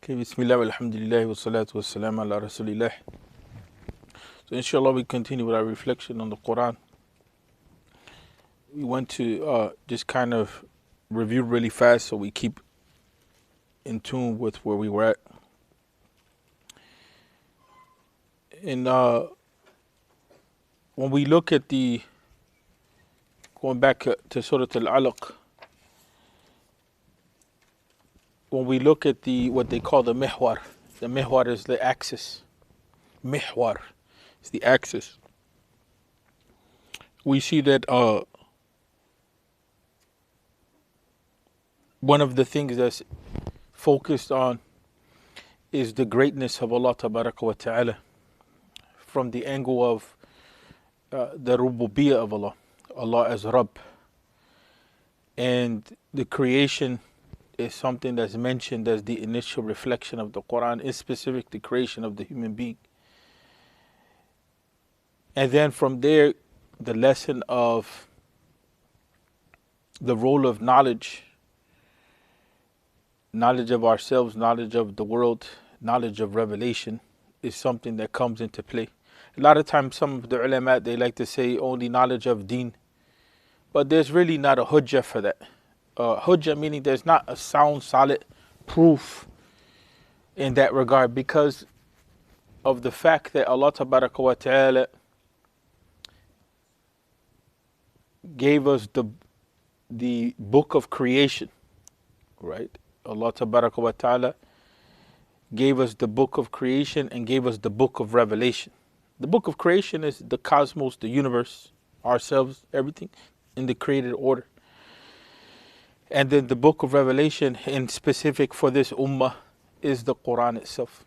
Okay, Bismillah, alhamdulillah, wa salatu wa salam ala rasulillah. So inshallah we continue with our reflection on the Quran. We want to just kind of review really fast so we keep in tune with where we were at. And when we look at going back to Surah Al-Alaq, when we look at what they call the mihwar is the axis. Mihwar is the axis. We see that one of the things that's focused on is the greatness of Allah Tabaraka wa Ta'ala from the angle of the rububiyyah of Allah as Rabb. And the creation is something that's mentioned as the initial reflection of the Quran, is specific to creation of the human being. And then from there, the lesson of the role of knowledge of ourselves, knowledge of the world, knowledge of revelation is something that comes into play. A lot of times some of the ulama, they like to say only knowledge of deen, but there's really not a hujjah for that. Hujjah meaning there's not a sound, solid proof in that regard because of the fact that Allah Tabaraka wa Ta'ala gave us the book of creation, right? Allah Tabaraka wa Ta'ala gave us the book of creation and gave us the book of revelation. The book of creation is the cosmos, the universe, ourselves, everything in the created order. And then the book of revelation, in specific for this ummah, is the Quran itself.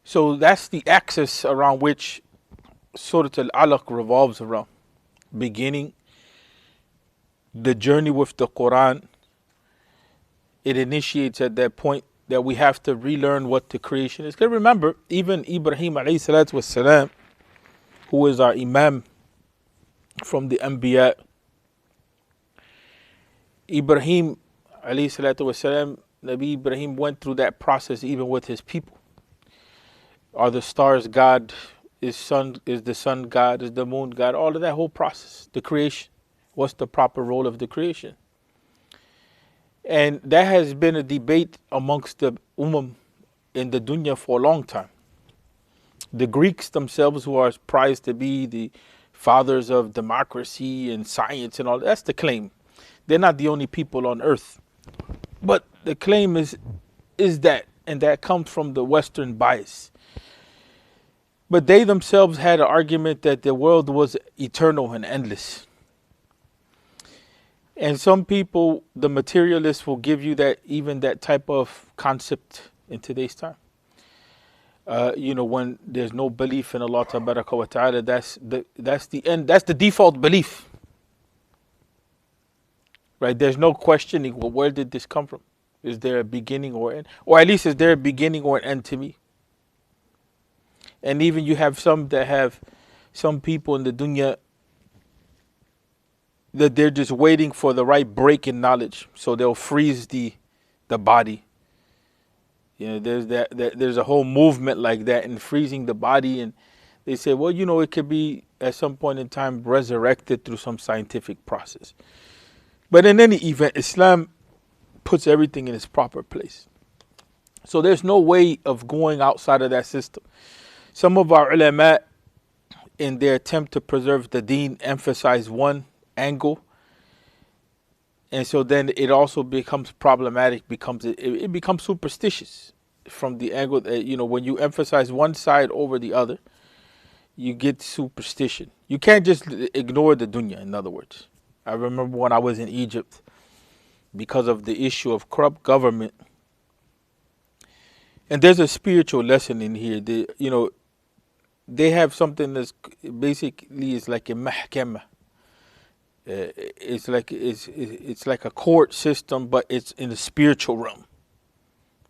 So that's the axis around which Surah Al-Alaq revolves around. Beginning the journey with the Quran, it initiates at that point that we have to relearn what the creation is. Because remember, even Ibrahim alayhi salatu wassalam, who is our Imam from the Anbiya, Ibrahim alayhi salatu wasalam, Nabi Ibrahim went through that process even with his people. Are the stars God? Is the sun God? Is the moon God? All of that whole process, the creation. What's the proper role of the creation? And that has been a debate amongst the in the dunya for a long time. The Greeks themselves, who are prized to be the fathers of democracy and science and all, that's the claim. They're not the only people on earth. But the claim is that, and that comes from the Western bias. But they themselves had an argument that the world was eternal and endless. And some people, the materialists, will give you that, even that type of concept in today's time. When there's no belief in Allah Tabaraka wa Ta'ala, that's the end, that's the default belief. Right? There's no questioning, well, where did this come from? Is there a beginning or end? Or at least is there a beginning or an end to me? And even you have some people in the dunya that they're just waiting for the right break in knowledge. So they'll freeze the body. There's a whole movement like that in freezing the body. And they say, well, it could be at some point in time resurrected through some scientific process. But in any event, Islam puts everything in its proper place. So there's no way of going outside of that system. Some of our ulama, in their attempt to preserve the deen, emphasize one angle. And so then it also becomes problematic, it becomes superstitious from the angle that, when you emphasize one side over the other, you get superstition. You can't just ignore the dunya, in other words. I remember when I was in Egypt, because of the issue of corrupt government, and there's a spiritual lesson in here. They have something that's basically is like a mahkama. It's like a court system, but it's in the spiritual realm.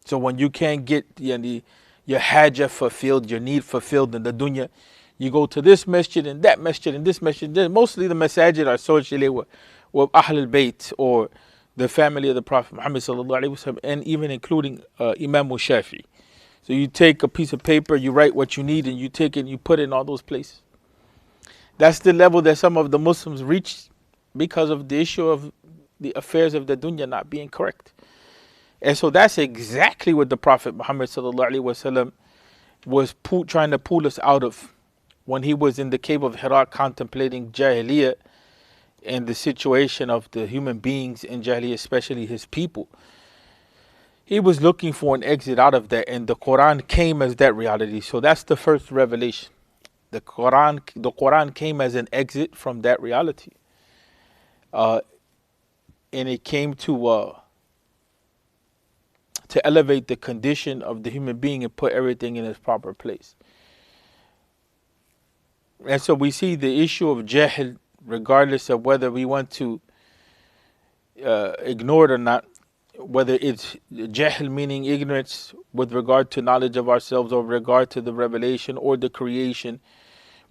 So when you can't get your hajjah fulfilled, your need fulfilled in the dunya, you go to this masjid and that masjid and this masjid. Mostly the masajid are associated with Ahl al-Bayt or the family of the Prophet Muhammad sallallahu alaihi wasallam, and even including Imam Shafi. So you take a piece of paper, you write what you need, and you take it and you put it in all those places. That's the level that some of the Muslims reached because of the issue of the affairs of the dunya not being correct. And so that's exactly what the Prophet Muhammad sallallahu alaihi wasallam was trying to pull us out of when he was in the cave of Hira contemplating Jahiliyyah and the situation of the human beings in Jahiliyyah, especially his people. He was looking for an exit out of that, and the Quran came as that reality. So that's the first revelation. The Quran came as an exit from that reality. And it came to elevate the condition of the human being and put everything in its proper place. And so we see the issue of jahl, regardless of whether we want to ignore it or not, whether it's jahl meaning ignorance with regard to knowledge of ourselves or regard to the revelation or the creation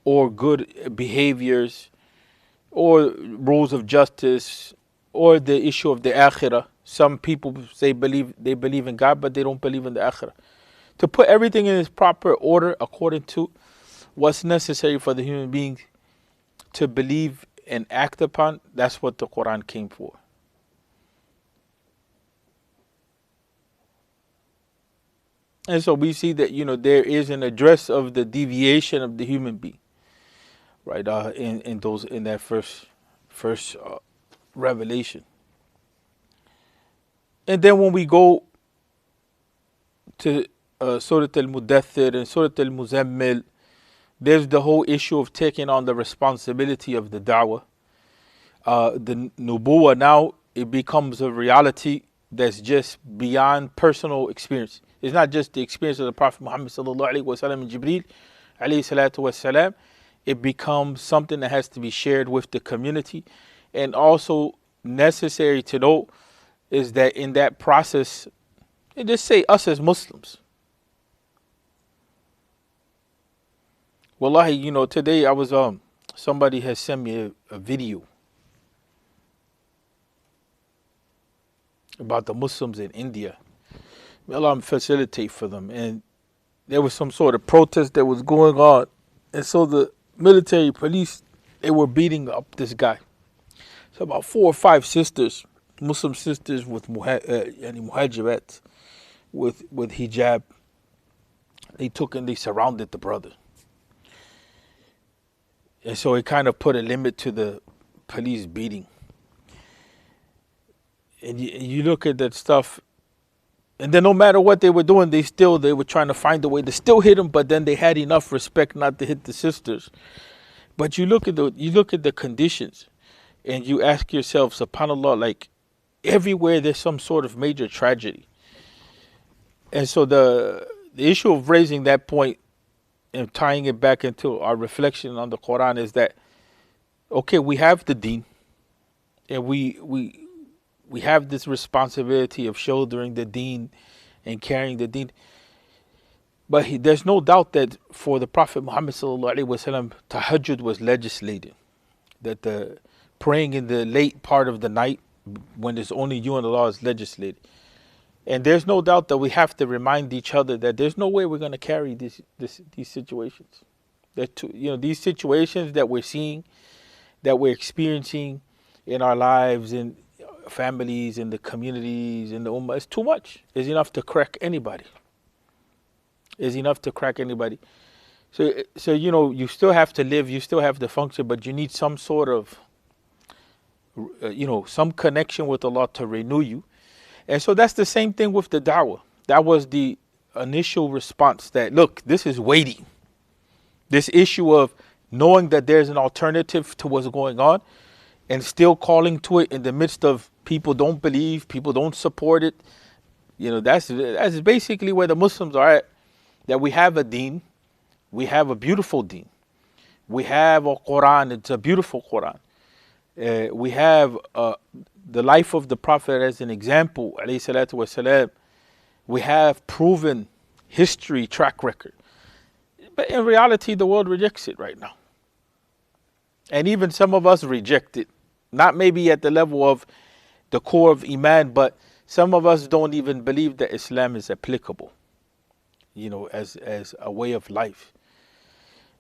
or good behaviors or rules of justice or the issue of the akhirah. Some people say they believe in God, but they don't believe in the akhirah. To put everything in its proper order according to what's necessary for the human being to believe and act upon, that's what the Quran came for. And so we see that, there is an address of the deviation of the human being, right? In that first revelation. And then when we go to Surah Al-Mudaththir and Surah Al-Muzammil, there's the whole issue of taking on the responsibility of the da'wah. The nubuwah now, it becomes a reality that's just beyond personal experience. It's not just the experience of the Prophet Muhammad sallallahu alaihi wasallam and Jibreel alayhi salatu wasalam. It becomes something that has to be shared with the community. And also necessary to know is that in that process, they just say us as Muslims. Wallahi, today I was somebody has sent me a video about the Muslims in India. May Allah facilitate for them. And there was some sort of protest that was going on. And so the military police, they were beating up this guy. So about 4 or 5 sisters, Muslim sisters with muhajirat, with hijab, they took and they surrounded the brother. And so it kind of put a limit to the police beating. And you look at that stuff, and then no matter what they were doing, they were trying to find a way to still hit him, but then they had enough respect not to hit the sisters. But you look at the conditions, and you ask yourself, subhanAllah, like everywhere there's some sort of major tragedy. And so the issue of raising that point and tying it back into our reflection on the Quran is that, okay, we have the deen, and we have this responsibility of shouldering the deen and carrying the deen. But there's no doubt that for the Prophet Muhammad sallallahu alaihi wasallam, tahajjud was legislated. That the praying in the late part of the night when there's only you and Allah is legislated. And there's no doubt that we have to remind each other that there's no way we're going to carry these situations. These situations that we're seeing, that we're experiencing in our lives, in families, in the communities, in the ummah, it's too much. It's enough to crack anybody. It's enough to crack anybody. So you still have to live, you still have to function, but you need some sort of, some connection with Allah to renew you. And so that's the same thing with the da'wah. That was the initial response that, look, this is weighty. This issue of knowing that there's an alternative to what's going on and still calling to it in the midst of people don't believe, people don't support it. That's basically where the Muslims are at. That we have a deen. We have a beautiful deen. We have a Quran. It's a beautiful Quran. We have the life of the Prophet as an example, alayhi salatu wasalam. We have proven history, track record. But in reality, the world rejects it right now. And even some of us reject it. Not maybe at the level of the core of Iman, but some of us don't even believe that Islam is applicable, as a way of life.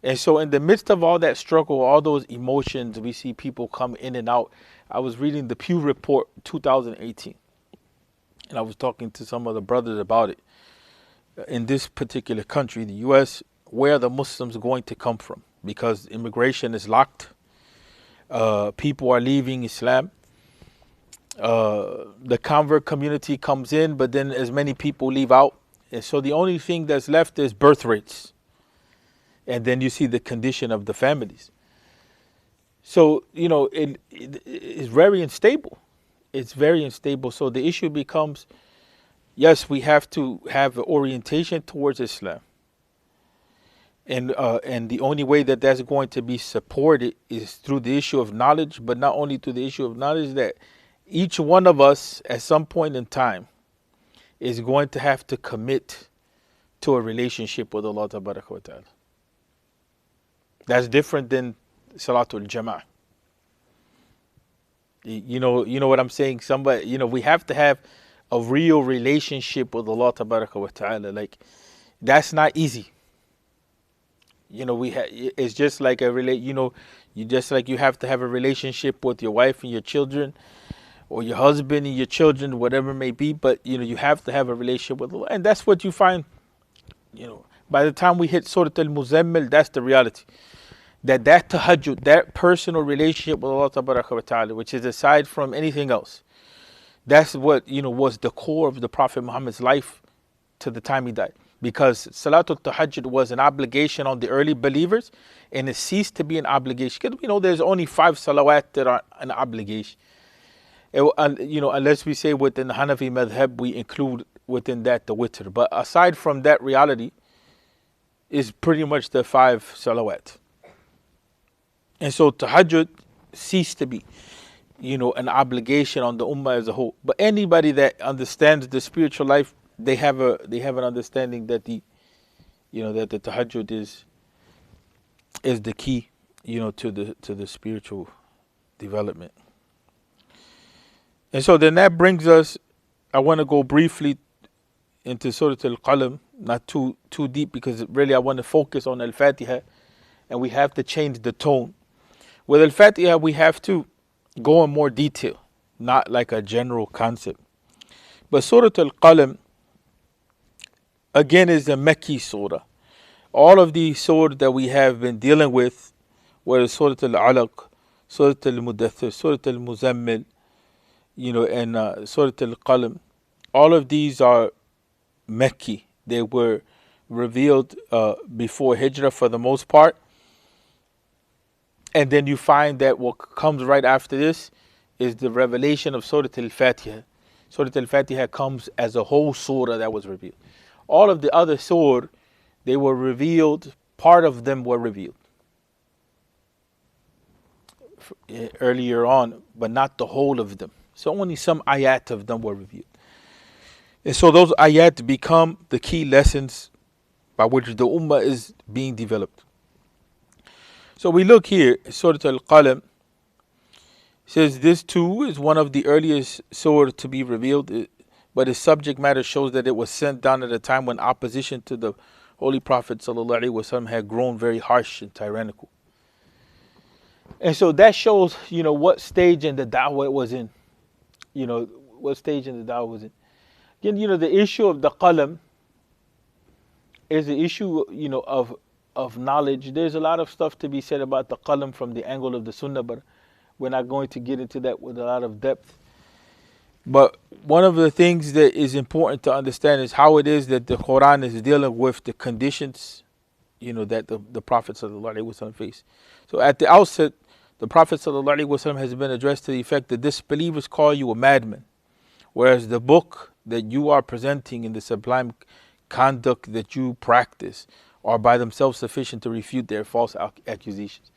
And so in the midst of all that struggle, all those emotions, we see people come in and out. I was reading the Pew Report 2018, and I was talking to some of the brothers about it. In this particular country, the U.S., where are the Muslims going to come from? Because immigration is locked. People are leaving Islam. The convert community comes in, but then as many people leave out. And so the only thing that's left is birth rates. And then you see the condition of the families. So, it is very unstable. It's very unstable. So the issue becomes, yes, we have to have an orientation towards Islam. And the only way that that's going to be supported is through the issue of knowledge, but not only through the issue of knowledge, that each one of us at some point in time is going to have to commit to a relationship with Allah Ta'ala. That's different than Salatul Jama'ah. You know what I'm saying? Somebody, we have to have a real relationship with Allah Ta'ala. Like, that's not easy. It's just like you have to have a relationship with your wife and your children, or your husband and your children, whatever it may be. But you have to have a relationship with Allah, and that's what you find. By the time we hit Surah Al-Muzammil, that's the reality. That tahajjud, that personal relationship with Allah Ta'ala, which is aside from anything else, that's what was the core of the Prophet Muhammad's life to the time he died. Because Salatul Tahajjud was an obligation on the early believers, and it ceased to be an obligation. Because there's only 5 salawat that are an obligation. Unless we say within the Hanafi madhab, we include within that the witr. But aside from that reality, is pretty much the 5 salawat. And so tahajjud ceased to be, an obligation on the ummah as a whole. But anybody that understands the spiritual life, they have an understanding that the tahajjud is the key, to the spiritual development. And so then that brings us, I want to go briefly into Surah Al-Qalam, not too deep, because really I want to focus on Al-Fatiha, and we have to change the tone. With Al-Fatiha, we have to go in more detail, not like a general concept. But Surah Al-Qalam, again, is a Mekki surah. All of the surahs that we have been dealing with, whether Surah Al-Alaq, Surah Al-Mudaththir, Surah Al-Muzammil, and Surah Al-Qalam, all of these are Mekki. They were revealed before Hijrah for the most part. And then you find that what comes right after this is the revelation of Surah Al-Fatiha. Surah Al-Fatiha comes as a whole surah that was revealed. All of the other surahs, they were revealed, part of them were revealed earlier on, but not the whole of them. So only some ayat of them were revealed. And so those ayat become the key lessons by which the ummah is being developed. So we look here, Surah Al-Qalam says this too is one of the earliest surah to be revealed, but its subject matter shows that it was sent down at a time when opposition to the Holy Prophet ﷺ had grown very harsh and tyrannical. And so that shows, what stage in the da'wah it was in. What stage in the da'wah was in. Again, the issue of the qalam is the issue, of knowledge. There's a lot of stuff to be said about the qalam from the angle of the sunnah, but we're not going to get into that with a lot of depth. But one of the things that is important to understand is how it is that the Quran is dealing with the conditions, that the Prophet ﷺ faced. So at the outset, the Prophet ﷺ has been addressed to the effect that disbelievers call you a madman, whereas the book that you are presenting in the sublime conduct that you practice are by themselves sufficient to refute their false accusations.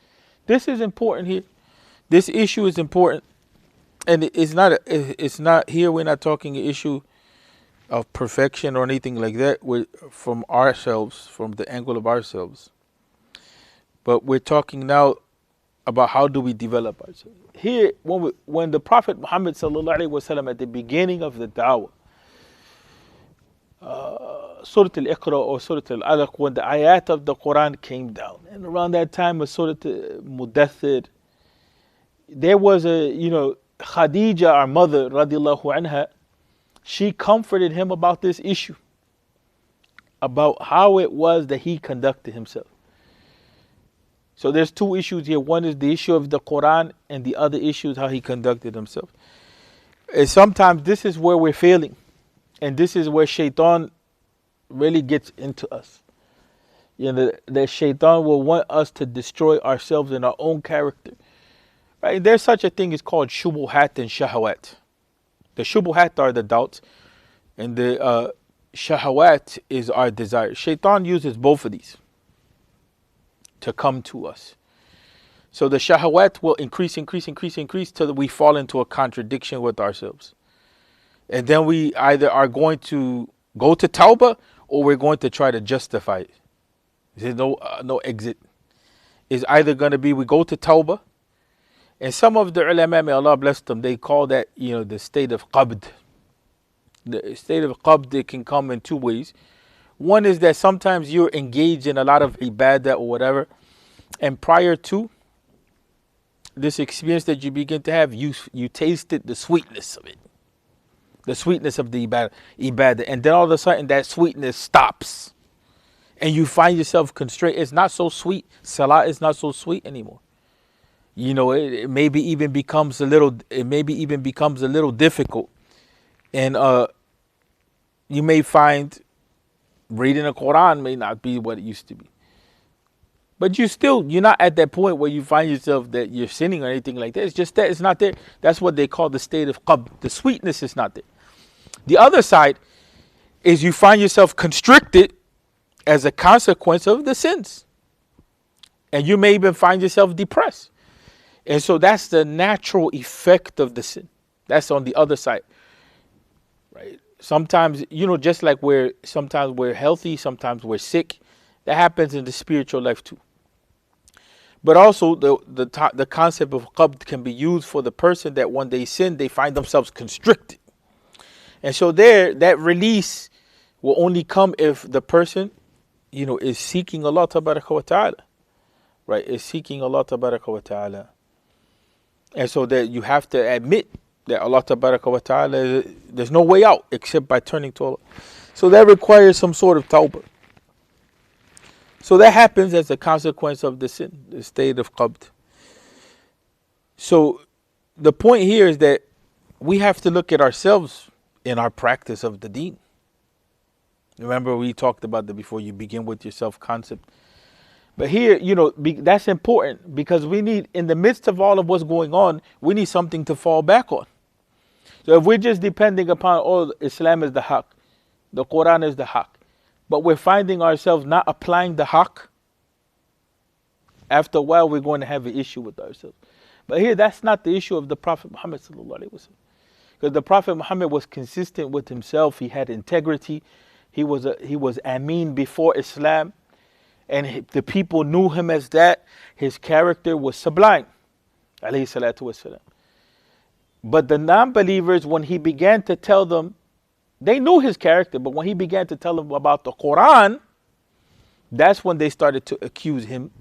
This is important here. This issue is important. And it's not here, we're not talking an issue of perfection or anything like that from ourselves, from the angle of ourselves. But we're talking now about how do we develop ourselves. Here, when the Prophet Muhammad sallallahu alaihi wasallam at the beginning of the da'wah, Surah Al-Iqra or Surah Al-Alaq, when the ayat of the Quran came down, and around that time of Surah Mudathir, there was Khadija, our mother, radiallahu anha, she comforted him about this issue, about how it was that he conducted himself. So there's two issues here. One is the issue of the Quran, and the other issue is how he conducted himself. And sometimes this is where we're failing, and this is where shaitan really gets into us. That shaitan will want us to destroy ourselves in our own character. Right? There's such a thing as called shubuhat and shahawat. The shubuhat are the doubts, and the shahawat is our desire. Shaitan uses both of these to come to us. So the shahawat will increase till we fall into a contradiction with ourselves. And then we either are going to go to tawbah, or we're going to try to justify it. There's no exit. It's either going to be we go to tawbah, and some of the ulama, may Allah bless them, they call that the state of qabd. The state of qabd, it can come in two ways. One is that sometimes you're engaged in a lot of ibadah or whatever, and prior to this experience that you begin to have, you tasted the sweetness of it. The sweetness of the ibadah. And then all of a sudden that sweetness stops. And you find yourself constrained. It's not so sweet. Salah is not so sweet anymore. It maybe even becomes a little difficult. And you may find reading the Quran may not be what it used to be. But you're not at that point where you find yourself that you're sinning or anything like that. It's just that it's not there. That's what they call the state of qabd. The sweetness is not there. The other side is you find yourself constricted as a consequence of the sins. And you may even find yourself depressed. And so that's the natural effect of the sin. That's on the other side. Right? Sometimes, just like sometimes we're healthy, sometimes we're sick. That happens in the spiritual life too. But also the concept of qabd can be used for the person that when they sin, they find themselves constricted. And so that release will only come if the person, is seeking Allah tabaraka wa ta'ala. Right? Is seeking Allah tabaraka wa ta'ala. And so that you have to admit that Allah tabaraka wa ta'ala, there's no way out except by turning to Allah. So that requires some sort of tawbah. So that happens as a consequence of the sin, the state of qabd. So the point here is that we have to look at ourselves in our practice of the deen. Remember, we talked about that before. You begin with your self-concept. But here, that's important because we need, in the midst of all of what's going on, we need something to fall back on. So if we're just depending upon, Islam is the haqq, the Quran is the haqq, but we're finding ourselves not applying the haqq, after a while we're going to have an issue with ourselves. But here, that's not the issue of the Prophet Muhammad sallallahu alaihi wasallam. Because the Prophet Muhammad was consistent with himself. He had integrity. He was Ameen before Islam. And the people knew him as that. His character was sublime. Alayhi salatu wasalam. But the non-believers, when he began to tell them, they knew his character, but when he began to tell them about the Quran, that's when they started to accuse him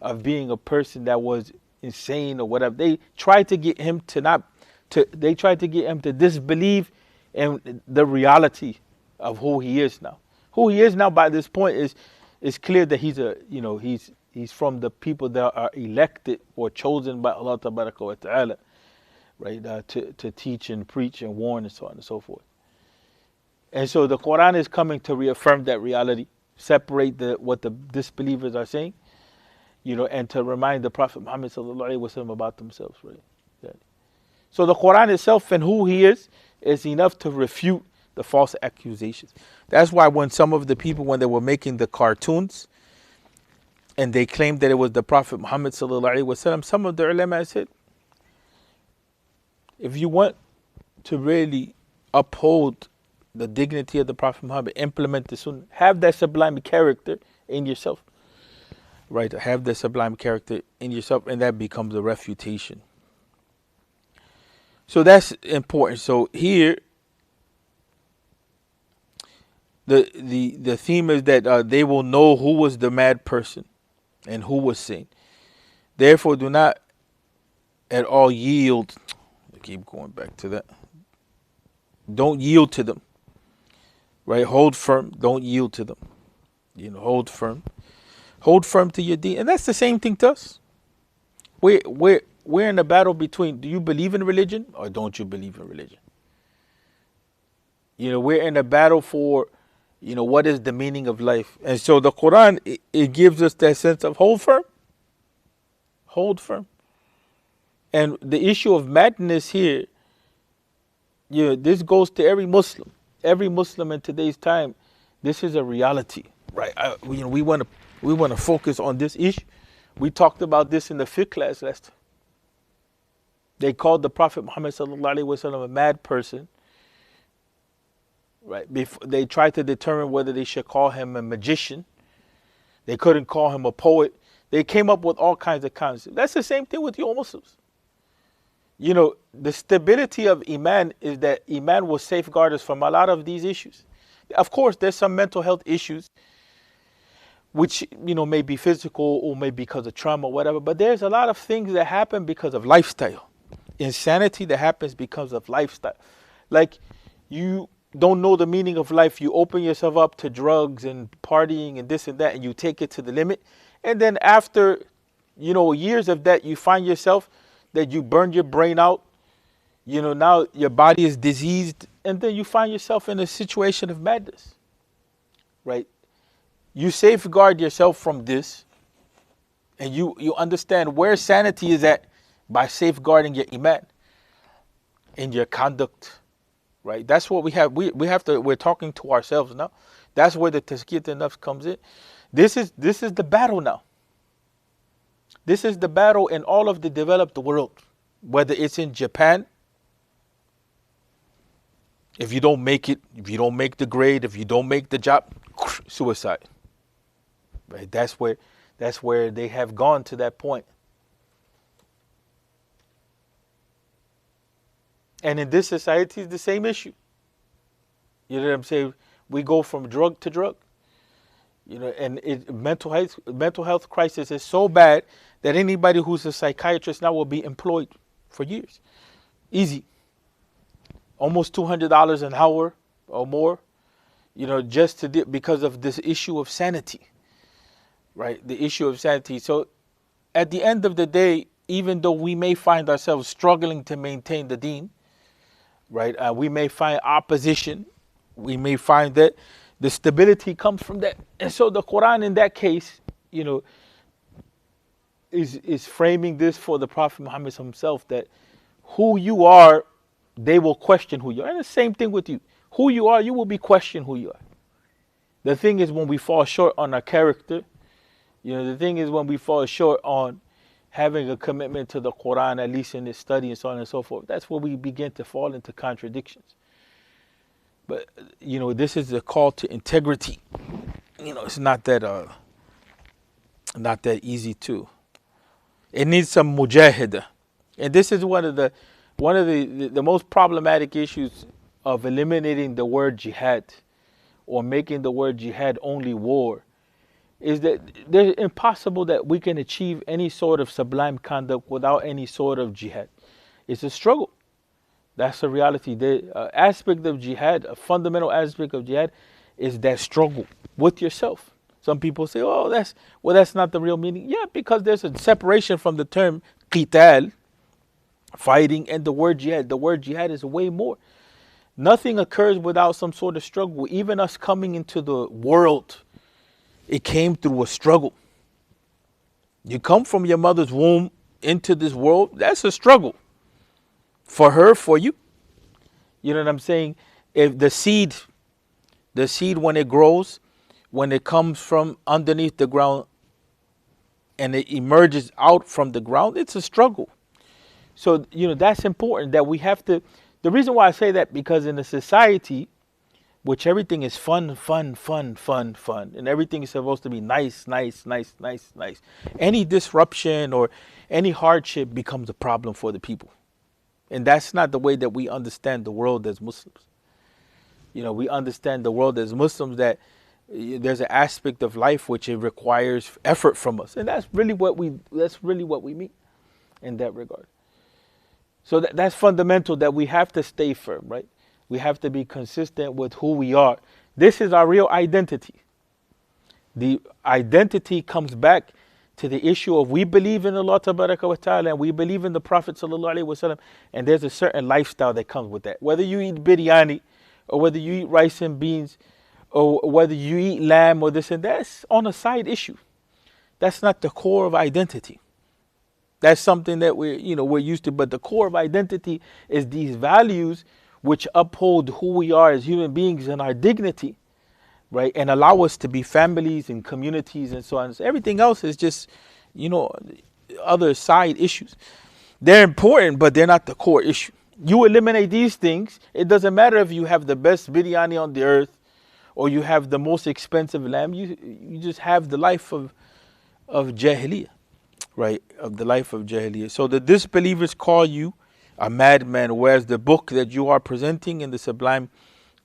of being a person that was insane or whatever. They tried to get him to disbelieve in the reality of who he is now. Who he is now by this point is clear that he's from the people that are elected or chosen by Allah tabaraka wa ta'ala, right? To teach and preach and warn and so on and so forth. And so the Quran is coming to reaffirm that reality, separate what the disbelievers are saying, and to remind the Prophet Muhammad sallallahu alaihi wasallam about themselves, right? So the Quran itself and who he is enough to refute the false accusations. That's why when some of the people, when they were making the cartoons and they claimed that it was the Prophet Muhammad sallallahu alaihi wasallam, some of the ulama said, if you want to really uphold the dignity of the Prophet Muhammad, implement the Sunnah, have that sublime character in yourself. right? To have the sublime character in yourself, and that becomes a refutation. So that's important. So here, the theme is that they will know who was the mad person and who was sane. Therefore, do not at all yield. I keep going back to that. Don't yield to them, right? Hold firm. Don't yield to them. Hold firm. Hold firm to your deen, and that's the same thing to us. We're in a battle between, do you believe in religion or don't you believe in religion? We're in a battle for, what is the meaning of life? And so the Quran, it gives us that sense of hold firm. Hold firm. And the issue of madness here, this goes to every Muslim. Every Muslim in today's time, this is a reality, right? We want to focus on this issue. We talked about this in the fiqh class last time. They called the Prophet Muhammad sallallahu alaihi wasallam a mad person, right? They tried to determine whether they should call him a magician. They couldn't call him a poet. They came up with all kinds of concepts. That's the same thing with you Muslims. The stability of Iman is that Iman will safeguard us from a lot of these issues. Of course, there's some mental health issues, which, may be physical or may be because of trauma or whatever. But there's a lot of things that happen because of lifestyle. Insanity that happens because of lifestyle. Like, you don't know the meaning of life. You open yourself up to drugs and partying and this and that, and you take it to the limit. And then after, years of that, you find yourself that you burned your brain out. Now your body is diseased. And then you find yourself in a situation of madness, right? You safeguard yourself from this, and you understand where sanity is at by safeguarding your iman in your conduct, right? That's what we have. We're talking to ourselves now. That's where the tazkiyat an-nafs comes in. This is the battle now. This is the battle in all of the developed world, whether it's in Japan. If you don't make it, if you don't make the grade, if you don't make the job, suicide. Right? That's where they have gone to that point. And in this society, it's the same issue. You know what I'm saying? We go from drug to drug. And mental health crisis is so bad that anybody who's a psychiatrist now will be employed for years. Easy. Almost $200 an hour or more, just because of this issue of sanity, right? The issue of sanity. So at the end of the day, even though we may find ourselves struggling to maintain the deen, right? We may find opposition. We may find that the stability comes from that. And so the Quran in that case, is framing this for the Prophet Muhammad himself, that who you are, they will question who you are. And the same thing with you. Who you are, you will be questioned who you are. The thing is, when we fall short on our character, the thing is when we fall short on having a commitment to the Quran, at least in this study and so on and so forth, that's where we begin to fall into contradictions. But, this is a call to integrity. It's not that easy too. It needs some mujahida. And this is one of the most problematic issues of eliminating the word jihad, or making the word jihad only war, is that it's impossible that we can achieve any sort of sublime conduct without any sort of jihad. It's a struggle. That's the reality. The aspect of jihad, a fundamental aspect of jihad, is that struggle with yourself. Some people say, oh, that's not the real meaning. Yeah, because there's a separation from the term qital, fighting, and the word jihad. The word jihad is way more. Nothing occurs without some sort of struggle. Even us coming into the world, it came through a struggle. You come from your mother's womb into this world, that's a struggle. For her, for you. You know what I'm saying? If the seed when it grows, when it comes from underneath the ground and it emerges out from the ground, it's a struggle. So, that's important, that we have to. The reason why I say that, because in a society which everything is fun, fun, fun, fun, fun, and everything is supposed to be nice, nice, nice, nice, nice. Any disruption or any hardship becomes a problem for the people. And that's not the way that we understand the world as Muslims. You know, we understand the world as Muslims that there's an aspect of life which it requires effort from us. And that's really what we mean in that regard. So that's fundamental, that we have to stay firm, right? We have to be consistent with who we are. This is our real identity. The identity comes back to the issue of we believe in Allah Tabaraka wa Ta'ala and we believe in the Prophet Sallallahu Alaihi Wasallam, and there's a certain lifestyle that comes with that. Whether you eat biryani or whether you eat rice and beans or whether you eat lamb or this and that, that's on a side issue. That's not the core of identity. That's something that we're used to, but the core of identity is these values which uphold who we are as human beings and our dignity, right? And allow us to be families and communities and so on. So everything else is just, other side issues. They're important, but they're not the core issue. You eliminate these things, it doesn't matter if you have the best biryani on the earth or you have the most expensive lamb. You just have the life of Jahiliyyah, right? Of the life of Jahiliyyah. So the disbelievers call you a madman, whereas the book that you are presenting and the sublime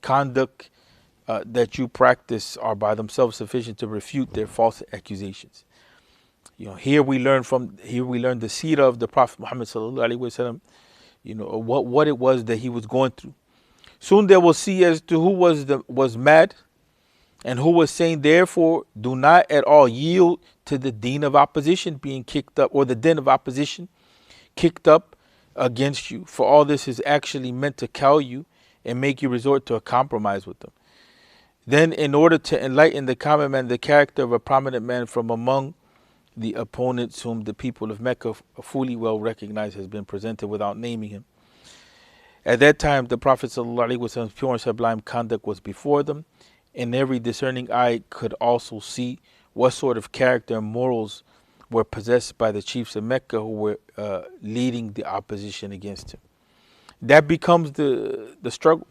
conduct that you practice are by themselves sufficient to refute their false accusations. Here we learn the seerah of the Prophet Muhammad sallallahu alaihi wasallam. What it was that he was going through. Soon they will see as to who was mad and who was saying, therefore, do not at all yield to the deen of opposition being kicked up, or the din of opposition kicked up against you. For all this is actually meant to cow you and make you resort to a compromise with them. Then, in order to enlighten the common man, the character of a prominent man from among the opponents whom the people of Mecca fully well recognize has been presented without naming him. At that time, the Prophet ﷺ's pure and sublime conduct was before them, and every discerning eye could also see what sort of character and morals were possessed by the chiefs of Mecca who were leading the opposition against him. That becomes the struggle,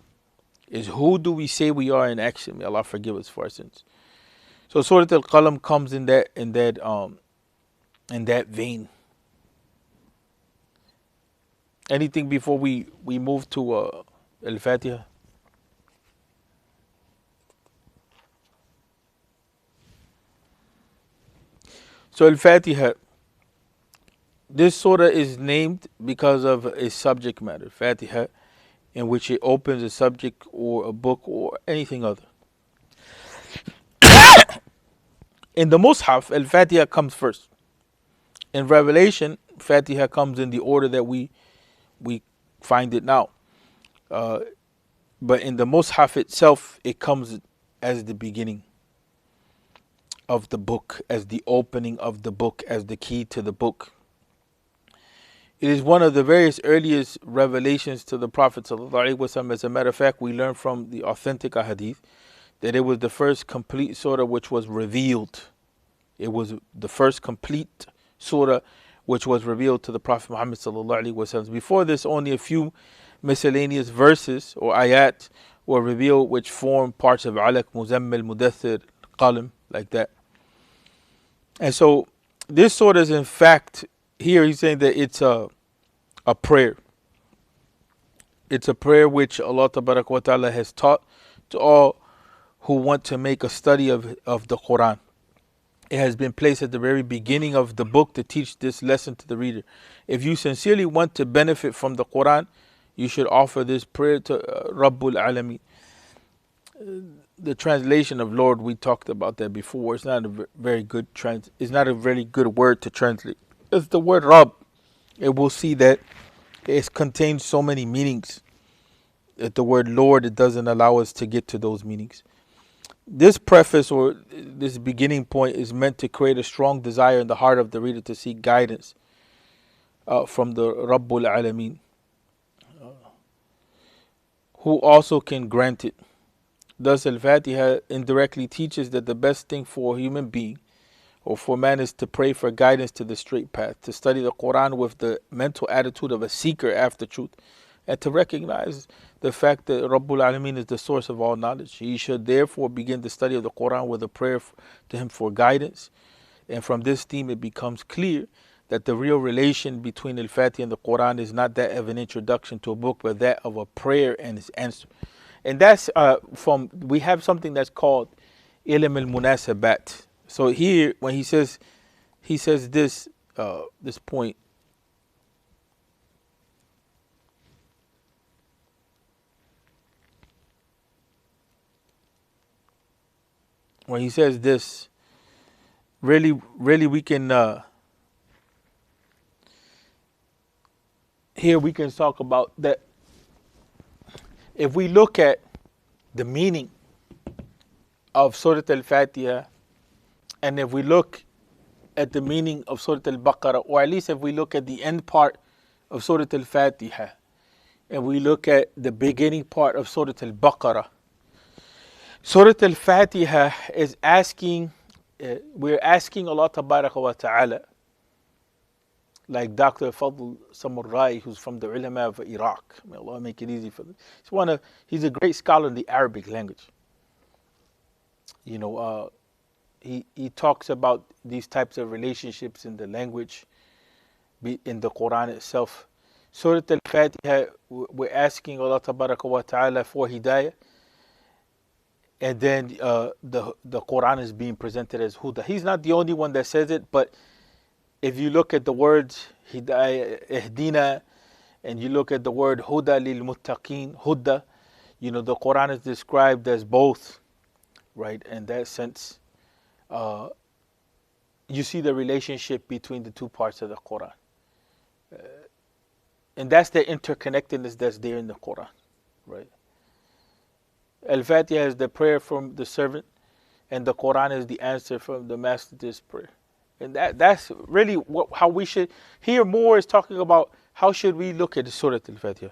is who do we say we are in action? May Allah forgive us for our sins. So Surah Al-Qalam comes in that vein. Anything before we move to Al-Fatiha? So Al-Fatiha, this surah is named because of its subject matter, Fatiha, in which it opens a subject or a book or anything other. In the Mus'haf, Al-Fatiha comes first. In Revelation, Fatiha comes in the order that we find it now. But in the Mus'haf itself, it comes as the beginning of the book, as the opening of the book, as the key to the book. It is one of the various earliest revelations to the Prophet ﷺ. As a matter of fact, we learn from the authentic hadith that it was the first complete surah which was revealed. It was the first complete surah which was revealed to the Prophet Muhammad ﷺ. Before this, only a few miscellaneous verses or ayat were revealed which form parts of Alaq, Muzammil, Mudathir, Qalam, like that. And so this surah is in fact, here he's saying that it's a prayer. It's a prayer which Allah Tabaraka wa Ta'ala has taught to all who want to make a study of the Quran. It has been placed at the very beginning of the book to teach this lesson to the reader. If you sincerely want to benefit from the Quran, you should offer this prayer to Rabbul Alameen. The translation of Lord, we talked about that before. It's not a very good it's not a very good word to translate. It's the word Rabb. And we'll see that it contains so many meanings that the word Lord, it doesn't allow us to get to those meanings. This preface or this beginning point is meant to create a strong desire in the heart of the reader to seek guidance from the Rabbul Alameen, who also can grant it. Thus, Al-Fatiha indirectly teaches that the best thing for a human being or for man is to pray for guidance to the straight path, to study the Quran with the mental attitude of a seeker after truth, and to recognize the fact that Rabbul Alameen is the source of all knowledge. He should therefore begin the study of the Quran with a prayer to him for guidance. And from this theme, it becomes clear that the real relation between Al-Fatiha and the Quran is not that of an introduction to a book, but that of a prayer and its answer. And that's we have something that's called Ilm al-Munasabat. So here, when he says this point, when he says this, really we can here we can talk about that. If we look at the meaning of Surah Al-Fatiha, and if we look at the meaning of Surah Al-Baqarah, or at least if we look at the end part of Surah Al-Fatiha, and we look at the beginning part of Surah Al-Baqarah, Surah Al-Fatiha is asking, we're asking Allah Tabaraka wa Ta'ala, like Dr. Fadl Samurrai, who's from the ulama of Iraq. May Allah make it easy for them. He's a great scholar in the Arabic language. You know, he talks about these types of relationships in the language, in the Quran itself. Surah Al-Fatiha, we're asking Allah Tabaraka wa Ta'ala for hidayah. And then the Quran is being presented as huda. He's not the only one that says it, but if you look at the words hidayah, ihdina, and you look at the word huda lil muttaqin, huda, you know, the Quran is described as both, right? In that sense, you see the relationship between the two parts of the Quran. And that's the interconnectedness that's there in the Quran, right? Al-Fatiha is the prayer from the servant, and the Quran is the answer from the master to his prayer. And that's really how we should hear more is talking about how should we look at the Surah Al-Fatiha.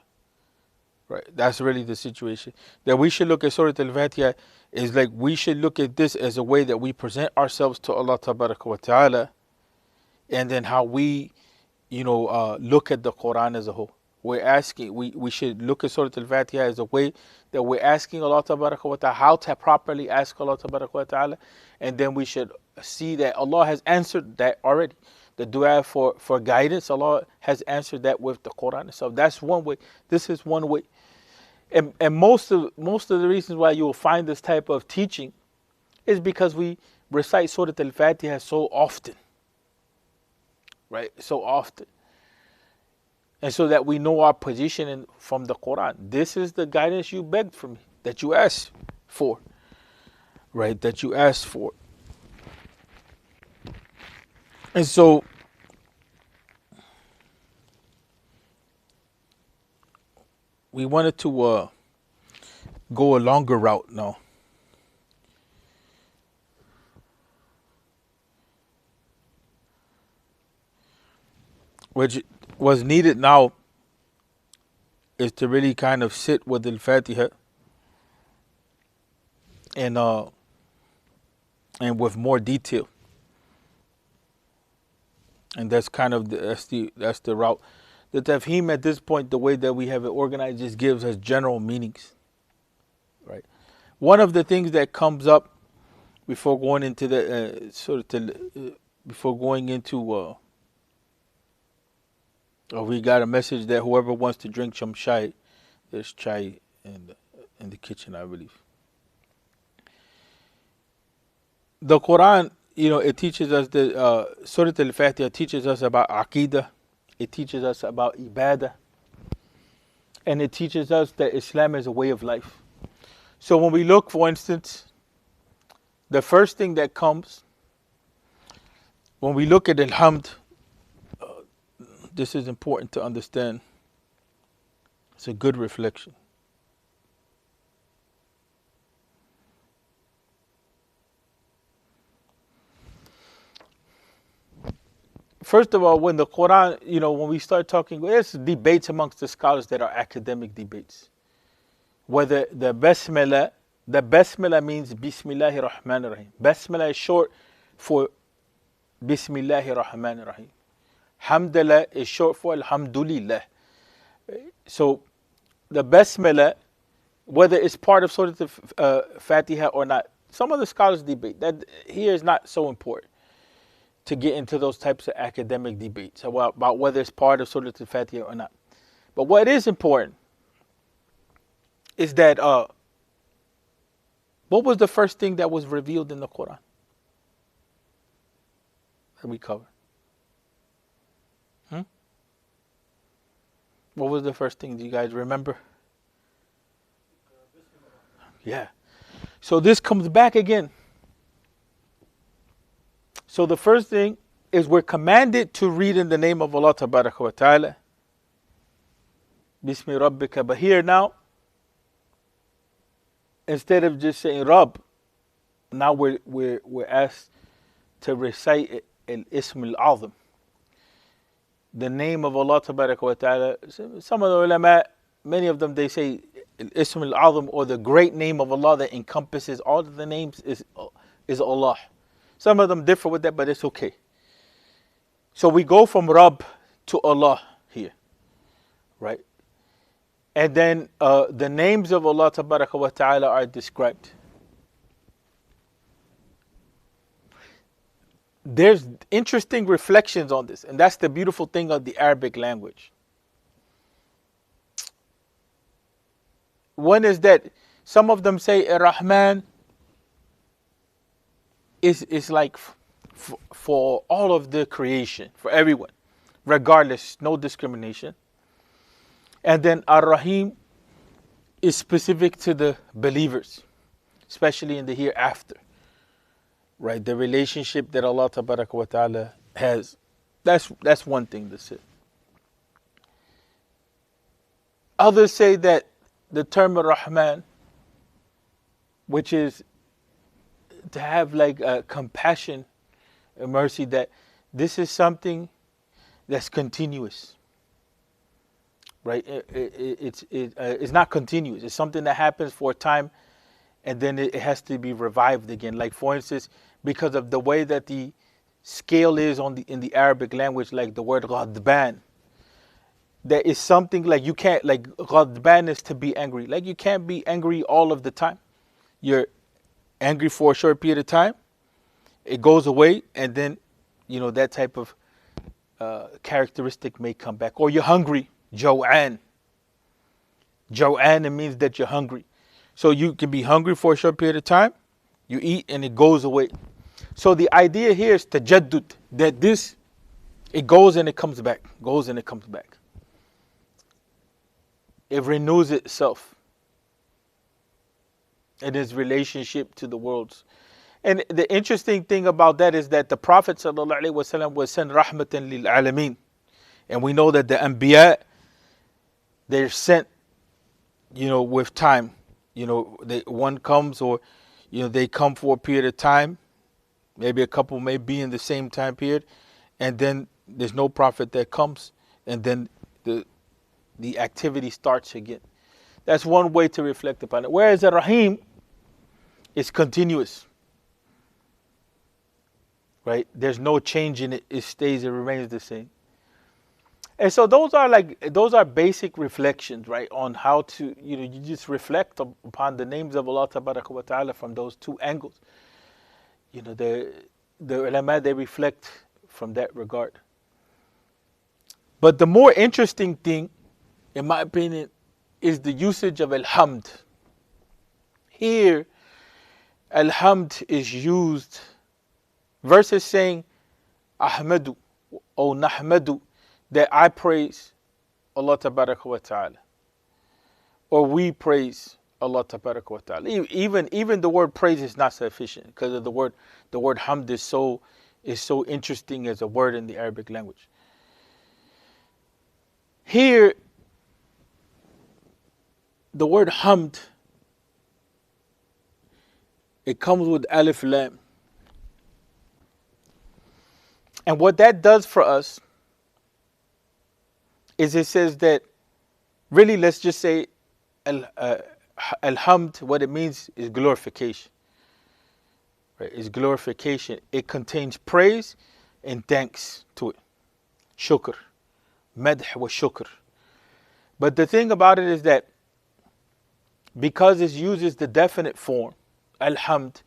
Right? That's really the situation. That we should look at Surah Al-Fatiha is like we should look at this as a way that we present ourselves to Allah Tabaraka wa Ta'ala, and then how we, look at the Quran as a whole. We're asking, we should look at Surah Al-Fatiha as a way that we're asking Allah Tabaraka wa Ta'ala how to properly ask Allah Tabaraka wa Ta'ala, and then we should see that Allah has answered that already. The dua for guidance, Allah has answered that with the Quran itself. That's one way. This is one way. And most of the reasons why you will find this type of teaching is because we recite Surah Al-Fatiha so often. Right? So often. And so that we know our position from the Quran. This is the guidance you begged for me, that you asked for. Right? That you asked for. And so, we wanted to go a longer route now. Which was needed now is to really kind of sit with Al-Fatiha and with more detail. And that's kind of that's the route. The Tafhim at this point, the way that we have it organized, just gives us general meanings. Right. One of the things that comes up before going into the we got a message that whoever wants to drink some chai, there's chai in the kitchen, I believe. The Quran, it teaches us the Surah Al-Fatiha teaches us about Aqidah. It teaches us about Ibadah. And it teaches us that Islam is a way of life. So when we look, for instance, the first thing that comes, when we look at Alhamd, this is important to understand. It's a good reflection. First of all, when the Quran, when we start talking, there's debates amongst the scholars that are academic debates. Whether the Basmala means Bismillahir Rahmanir Rahim. Basmala is short for Bismillahir Rahmanir Rahim. Hamdallah is short for Alhamdulillah. So the Basmala, whether it's part of Surah Fatiha or not, some of the scholars debate. That here is not so important to get into those types of academic debates about whether it's part of Surah Fatiha or not. But what is important is that what was the first thing that was revealed in the Quran that we covered? What was the first thing? Do you guys remember? Yeah. So this comes back again. So the first thing is we're commanded to read in the name of Allah Tabaraka wa Ta'ala. Bismi Rabbika. But here now, instead of just saying Rabb, now we're asked to recite Al-Ism Al-Azim, the name of Allah Tabaraka wa Ta'ala. Some of the ulama, many of them, they say Al-Ism Al-Azim, or the great name of Allah that encompasses all of the names, is Allah. Some of them differ with that, but it's okay. So we go from Rabb to Allah here, right? And then the names of Allah Tabaraka wa Ta'ala are described. There's interesting reflections on this, and that's the beautiful thing of the Arabic language. One is that some of them say Ar-Rahman is like for all of the creation, for everyone, regardless, no discrimination. And then Ar-Rahim is specific to the believers, especially in the hereafter. Right, the relationship that Allah Tabaraka wa Ta'ala has. That's one thing to say. Others say that the term Ar-Rahman, which is to have like a compassion, a mercy, that this is something that's continuous. Right, it's not continuous. It's something that happens for a time, and then it has to be revived again. Like for instance, because of the way that the scale is in the Arabic language, like the word ghadban, there is something like you can't, like ghadban is to be angry. Like you can't be angry all of the time. You're angry for a short period of time, it goes away, and then that type of characteristic may come back. Or you're hungry, jaw'an. Jaw'an, it means that you're hungry. So you can be hungry for a short period of time, you eat and it goes away. So the idea here is tajaddud, that it goes and it comes back, goes and it comes back. It renews itself in its relationship to the worlds. And the interesting thing about that is that the Prophet ﷺ was sent rahmatan lil alameen. And we know that the anbiya, they're sent, with time. One comes, or they come for a period of time. Maybe a couple may be in the same time period, and then there's no prophet that comes, and then the activity starts again. That's one way to reflect upon it. Whereas the Rahim is continuous. Right? There's no change in it. It stays, it remains the same. And so those are basic reflections, right, on how to, you just reflect upon the names of Allah Tabaraka wa Ta'ala from those two angles. The ulama, they reflect from that regard. But the more interesting thing, in my opinion, is the usage of Alhamd. Here, Alhamd is used versus saying Ahmadu or Nahmadu, that I praise Allah Tabaraka wa Ta'ala, or we praise Allah Tabaraka wa Ta'ala. Even the word praise is not sufficient, because of the word hamd is so interesting as a word in the Arabic language. Here, the word hamd, it comes with alif lam. And what that does for us is it says that, really, let's just say Alhamd, what it means is glorification. Right? It's glorification. It contains praise and thanks to it. Shukr. Madh wa shukr. But the thing about it is that because it uses the definite form, alhamd,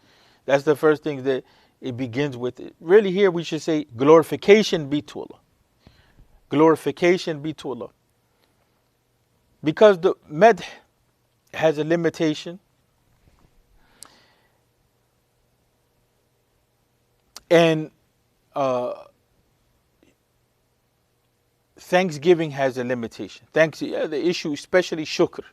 that's the first thing that it begins with. Really here we should say glorification be to Allah. Glorification be to Allah. Because the madh has a limitation. And thanksgiving has a limitation. The issue, especially shukr.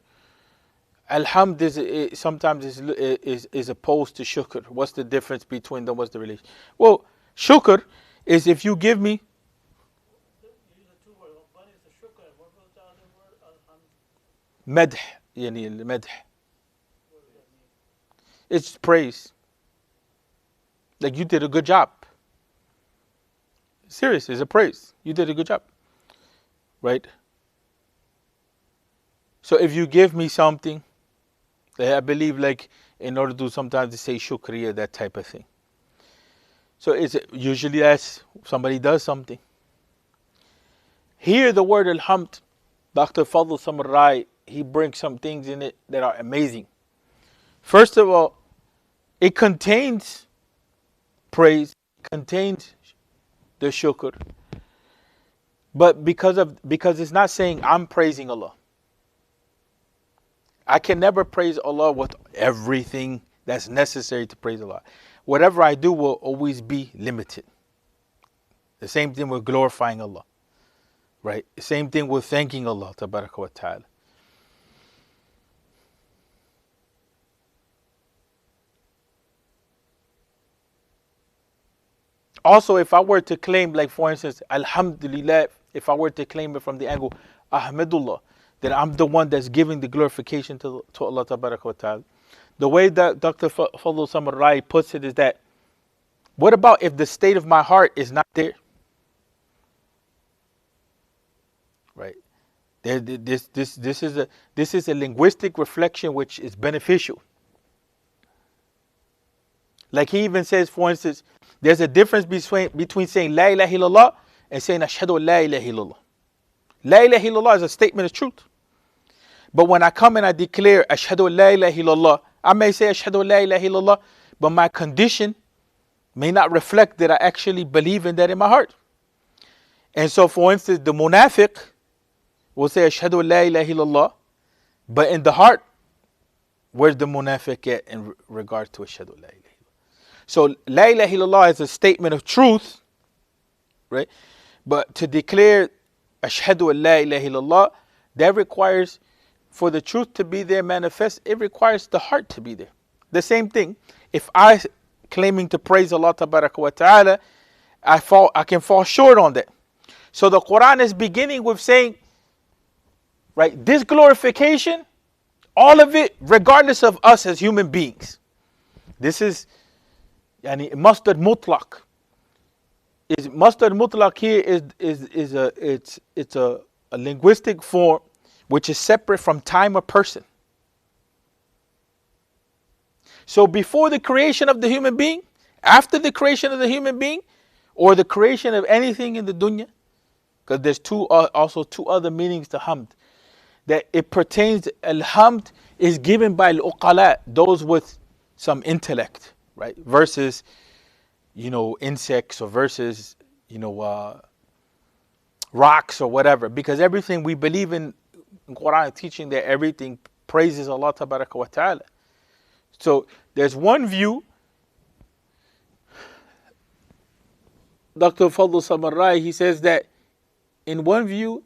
Alhamd sometimes is opposed to shukr. What's the difference between them? What's the relation? Well, shukr is if you give me. One is the shukr. What was the other word? Alhamd. Madh, yani madh. It's praise. Like you did a good job. Serious, it's a praise. You did a good job. Right? So if you give me something, I believe like in order to sometimes to say shukriya, that type of thing. So it's usually as somebody does something. Here the word alhamd, Dr. Fadl Samarai, he brings some things in it that are amazing. First of all, it contains praise, it contains the shukr. But because it's not saying I'm praising Allah. I can never praise Allah with everything that's necessary to praise Allah. Whatever I do will always be limited. The same thing with glorifying Allah. Right? The same thing with thanking Allah tabaraka wa ta'ala. Also, if I were to claim, like for instance, Alhamdulillah, if I were to claim it from the angle, Ahmadullah, that I'm the one that's giving the glorification to Allah tabaraka wa ta'ala. The way that Dr. Fadl Samarai puts it is that, what about if the state of my heart is not there? Right? This is a linguistic reflection which is beneficial. Like he even says, for instance, there's a difference between saying La ilaha illallah and saying Ashhadu an la ilaha illallah. La ilaha illallah is a statement of truth. But when I come and I declare Ashhadu an la ilaha illallah, I may say Ashhadu an la ilaha illallah, but my condition may not reflect that I actually believe in that in my heart. And so for instance, the munafiq will say Ashhadu an la ilaha illallah, but in the heart, where's the munafiq at in regard to Ashhadu an la ilaha illallah? So La ilaha illallah is a statement of truth, right? But to declare Ashhadu an la ilaha illallah, that requires, for the truth to be there manifest, it requires the heart to be there. The same thing, if I claiming to praise Allah tabaraka wa ta'ala, I can fall short on that. So the Quran is beginning with saying, right, this glorification, all of it, regardless of us as human beings. This is Yani mustard mutlaq. Mustard mutlaq here is a linguistic form which is separate from time or person. So before the creation of the human being, after the creation of the human being, or the creation of anything in the dunya, because there's also two other meanings to hamd, that it pertains, al-hamd is given by al-uqala, those with some intellect. Right? Versus, insects or versus, rocks or whatever. Because everything we believe in Quran teaching that everything praises Allah tabaraka wa ta'ala. So there's one view, Dr. Fadl Samarai, he says that in one view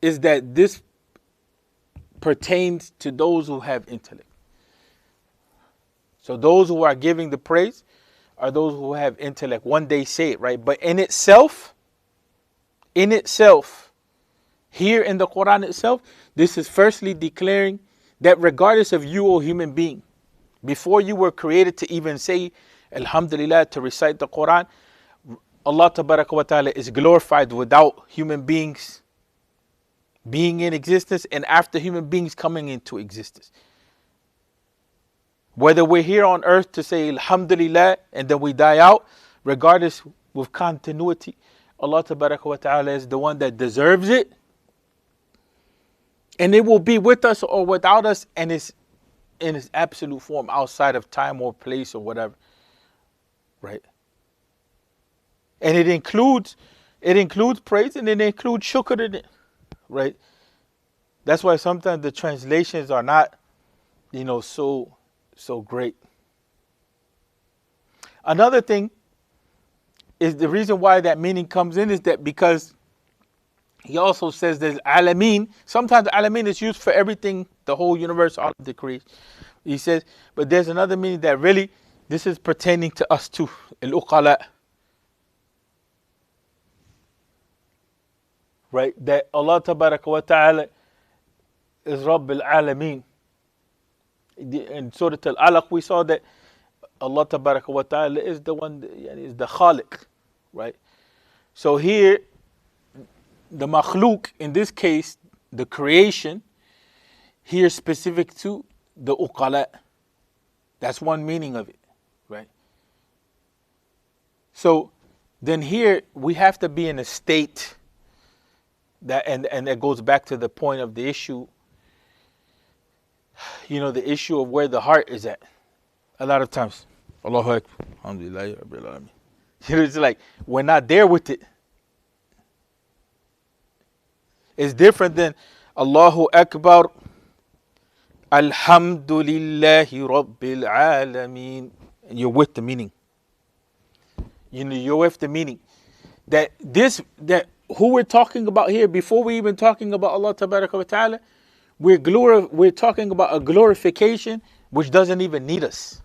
is that this pertains to those who have intellect. So those who are giving the praise are those who have intellect. One day say it, right? But in itself, here in the Quran itself, this is firstly declaring that regardless of you, O human being, before you were created to even say Alhamdulillah, to recite the Quran, Allah tabaraka wa ta'ala is glorified without human beings being in existence and after human beings coming into existence. Whether we're here on earth to say Alhamdulillah and then we die out, regardless with continuity, Allah tabaraka wa ta'ala is the one that deserves it. And it will be with us or without us, and it's in its absolute form outside of time or place or whatever. Right? And it includes praise, and it includes shukr in it. Right? That's why sometimes the translations are not, so great. Another thing is the reason why that meaning comes in is that because he also says there's alameen. Sometimes alameen is used for everything, the whole universe, all of the creation. He says, but there's another meaning that really this is pertaining to us too. Al-uqala. Right? That Allah tabaraka wa ta'ala is Rabb al-alameen. In Surah Al-Alaq we saw that Allah tabaraka wa ta'ala is the one, is the Khaliq. Right? So here, the makhluk, in this case, the creation, here specific to the uqala. That's one meaning of it, right? So then here we have to be in a state that, and that goes back to the point of the issue, the issue of where the heart is at. A lot of times, Allahu Akbar, Alhamdulillah, Rabbil Alameen. It's like we're not there with it. It's different than Allahu Akbar, Alhamdulillahi Rabbil Alameen. And you're with the meaning. You're with the meaning. That who we're talking about here, before we even talking about Allah Tabaraka wa Ta'ala, we're talking about a glorification which doesn't even need us.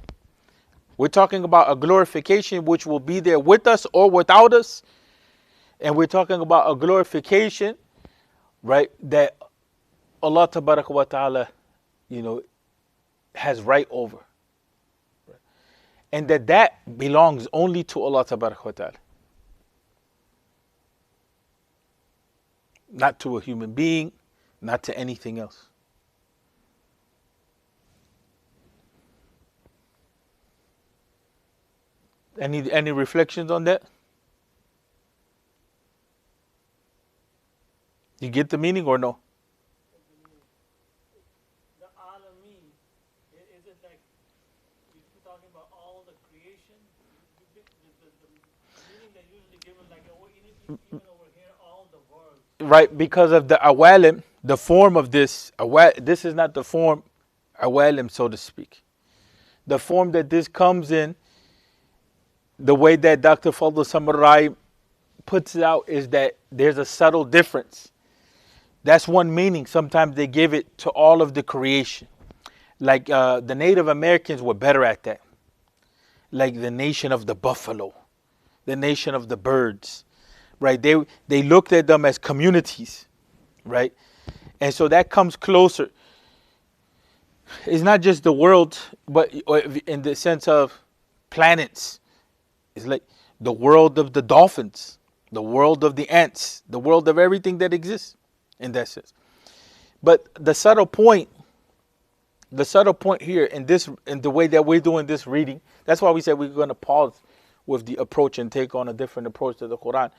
We're talking about a glorification which will be there with us or without us. And we're talking about a glorification, right, that Allah Tabaraka wa Ta'ala, has right over. Right? And that belongs only to Allah Tabaraka wa Ta'ala. Not to a human being, not to anything else. Any reflections on that? You get the meaning or no? The alameen, is it like you're talking about all the creation? The meaning that usually given, like even over here, all the world. Right, because of the awalim, the form of this, this is not the form awalim, so to speak. The form that this comes in, the way that Dr. Fadl Samarai puts it out is that there's a subtle difference. That's one meaning. Sometimes they give it to all of the creation. Like the Native Americans were better at that. Like the nation of the buffalo, the nation of the birds, right? They looked at them as communities, right? And so that comes closer. It's not just the world, but in the sense of planets. It's like the world of the dolphins, the world of the ants, the world of everything that exists in that sense. But the subtle point here in the way that we're doing this reading, that's why we said we're going to pause with the approach and take on a different approach to the Quran.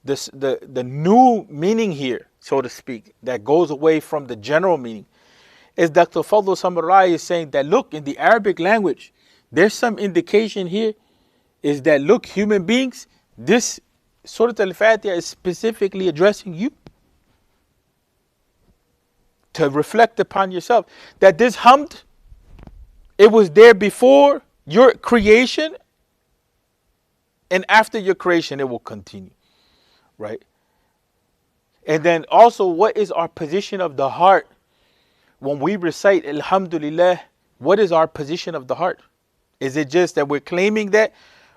The new meaning here, so to speak, that goes away from the general meaning, is Dr. Fadl Samarai is saying that, look, in the Arabic language, there's some indication here is that, look, human beings, this Surah Al-Fatiha is specifically addressing you. To reflect upon yourself. That this hamd, it was there before your creation, and after your creation it will continue. Right? And then also, what is our position of the heart? When we recite Alhamdulillah, what is our position of the heart? Is it just that we're claiming that?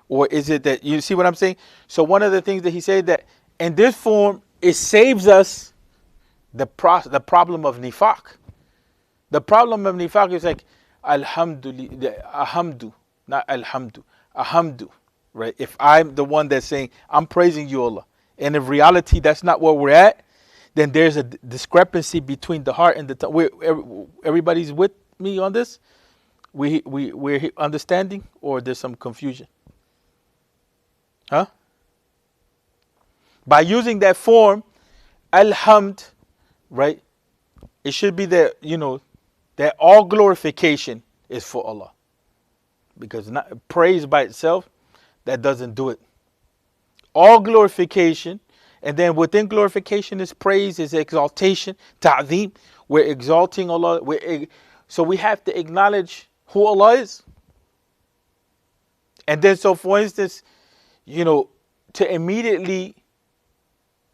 Or is it that, you see what I'm saying? So one of the things that he said, that in this form, it saves us the problem of nifaq. The problem of nifaq is like, alhamdulillah, ahamdu, not alhamdu, ahamdu, right? If I'm the one that's saying, I'm praising you, Allah, and in reality, that's not where we're at, then there's a discrepancy between the heart and the tongue. Everybody's with me on this? We're understanding, or there's some confusion? Huh? By using that form, alhamd, right? it should be that, that all glorification is for Allah. Because praise by itself, that doesn't do it. All glorification, and then within glorification is praise, is exaltation, ta'zeem. We're exalting Allah. So we have to acknowledge who Allah is. And then, so for instance, to immediately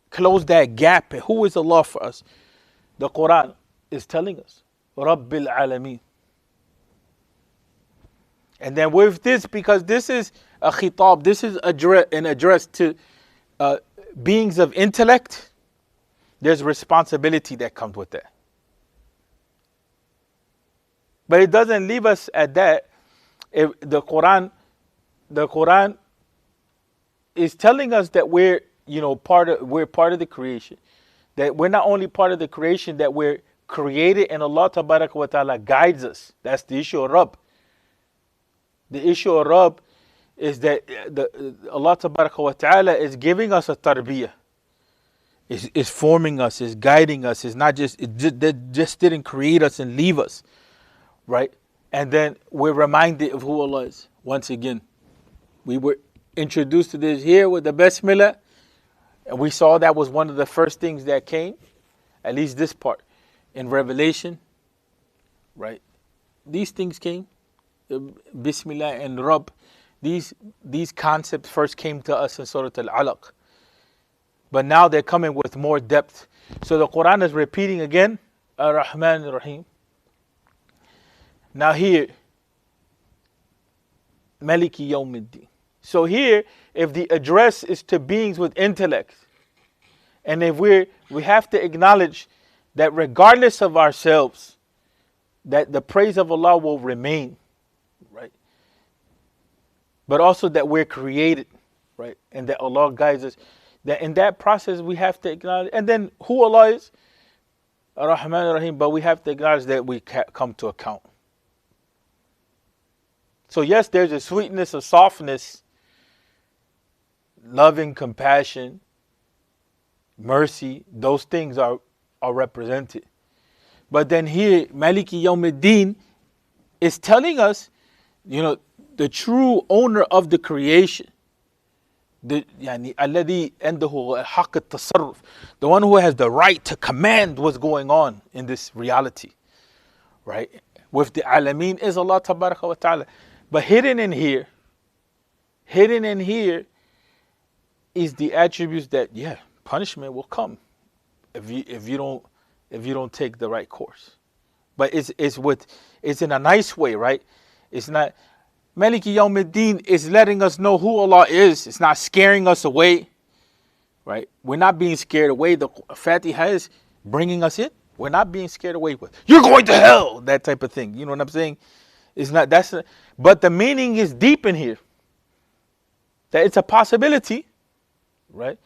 close that gap, who is Allah for us? The Quran is telling us, Rabbil Alameen. And then with this, because this is a khitab, this is an address to beings of intellect, there's responsibility that comes with that. But it doesn't leave us at that. If the Quran is telling us that we're part of the creation. That we're not only part of the creation, that we're created, and Allah Tabaraka wa Ta'ala guides us. That's the issue of Rabb. The issue of Rabb is that Allah Tabaraka wa Ta'ala is giving us a tarbiyah. Is forming us, is guiding us. It's not just, just didn't create us and leave us. Right? And then we're reminded of who Allah is. Once again, we were introduced to this here with the Basmala. And we saw that was one of the first things that came, at least this part, in Revelation, right? These things came, Bismillah and Rabb. These concepts first came to us in Surah Al-Alaq. But now they're coming with more depth. So the Quran is repeating again, Ar-Rahman Ar-Rahim. Now here, Maliki Yawmiddin. So here, if the address is to beings with intellect, and if we have to acknowledge that regardless of ourselves, that the praise of Allah will remain, right? But also that we're created, right? And that Allah guides us. That in that process we have to acknowledge, and then who Allah is, Ar-Rahman Ar-Rahim, but we have to acknowledge that we come to account. So yes, there's a sweetness, a softness, loving, compassion, mercy, those things are represented. But then here, Maliki Yawmiddin is telling us, the true owner of the creation, الذي عنده حق التصرف, the one who has the right to command what's going on in this reality, right? With the Alameen is Allah Tabaraka wa Ta'ala. But hidden in here is the attributes that, punishment will come if you don't take the right course. But it's in a nice way, right? It's not. Maliki Yawmiddin is letting us know who Allah is. It's not scaring us away, right? We're not being scared away. The Fatiha is bringing us in. We're not being scared away with, you're going to hell, that type of thing. You know what I'm saying? It's not. But the meaning is deep in here. That it's a possibility, right?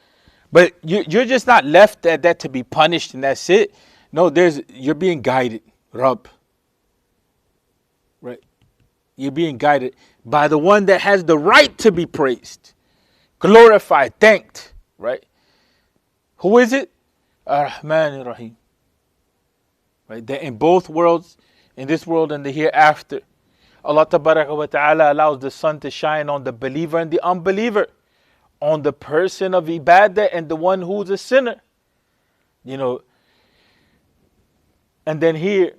But you're just not left at that to be punished and that's it. No, you're being guided, Rabb. Right? You're being guided by the one that has the right to be praised, glorified, thanked, right? Who is it? Ar-Rahman Ar-Rahim. Right? That in both worlds, in this world and the hereafter, Allah Tabaraka wa Ta'ala allows the sun to shine on the believer and the unbeliever, on the person of ibadah and the one who's a sinner. And then here,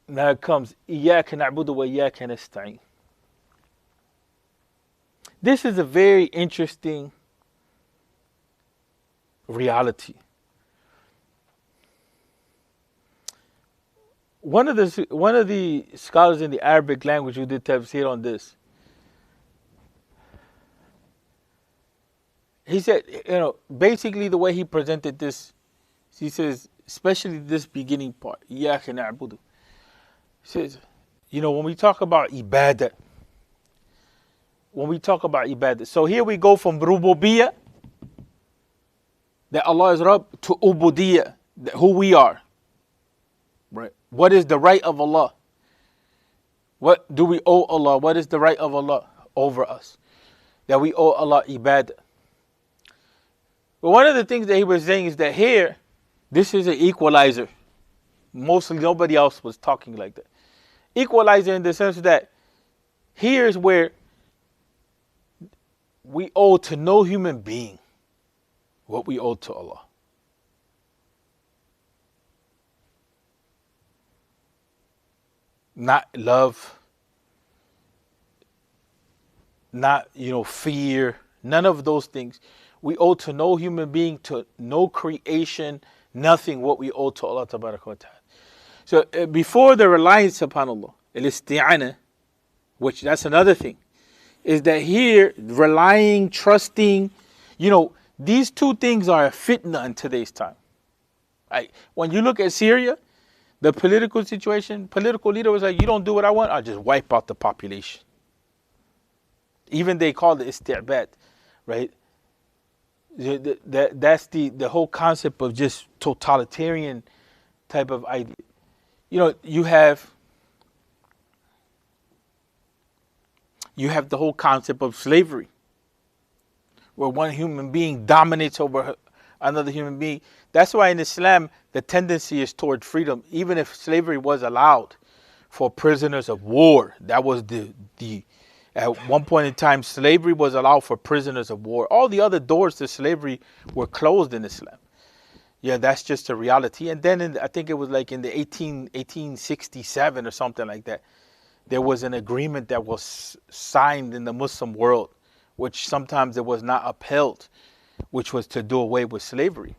now it comes, إِيَّاكَ نَعْبُدُ وَإِيَّاكَ نَسْتَعِينُ. This is a very interesting reality. One of the scholars in the Arabic language who did tafsir on this, he said, basically the way he presented this, he says, especially this beginning part, إِيَّاكَ نَعْبُدُ. He says, when we talk about ibadah, so here we go from rububiyyah, that Allah is Rabb, to ubudiyyah, who we are. Right? What is the right of Allah? What do we owe Allah? What is the right of Allah over us? That we owe Allah ibadah. But one of the things that he was saying is that here, This is an equalizer. Mostly nobody else was talking like that. Equalizer in the sense that here's where we owe to no human being what we owe to Allah. Not love, not, fear, none of those things. We owe to no human being, to no creation, nothing what we owe to Allah Tabaraka wa Ta'ala. So before the reliance upon Allah, al-isti'ana, which that's another thing, is that here relying, trusting, these two things are a fitna in today's time. Right? When you look at Syria, the political situation, political leader was like, you don't do what I want, I'll just wipe out the population. Even they call it isti'bad, right? That's the whole concept of just totalitarian type of idea. You have the whole concept of slavery, where one human being dominates over another human being. That's why in Islam, the tendency is toward freedom. Even if slavery was allowed for prisoners of war, that was the at one point in time, slavery was allowed for prisoners of war. All the other doors to slavery were closed in Islam. Yeah, that's just a reality. And then I think it was like in the 1867 or something like that, there was an agreement that was signed in the Muslim world, which sometimes it was not upheld, which was to do away with slavery.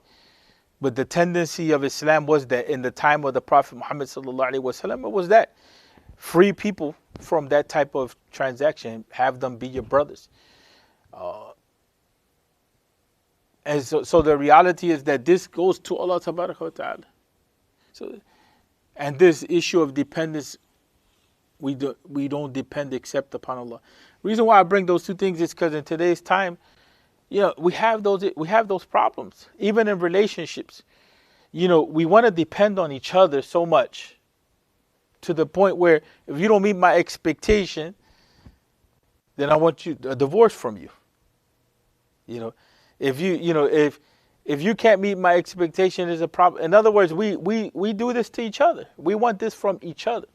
But the tendency of Islam was that in the time of the Prophet Muhammad sallallahu alaihi wasallam, it was that free people from that type of transaction, have them be your brothers. And so the reality is that this goes to Allah Tabaraka wa Ta'ala. So, and this issue of dependence, we don't depend except upon Allah. Reason why I bring those two things is because in today's time, we have those problems. Even in relationships, we want to depend on each other so much, to the point where if you don't meet my expectation, then I want a divorce from you. If you can't meet my expectation, is a problem. In other words, we do this to each other. We want this from each other.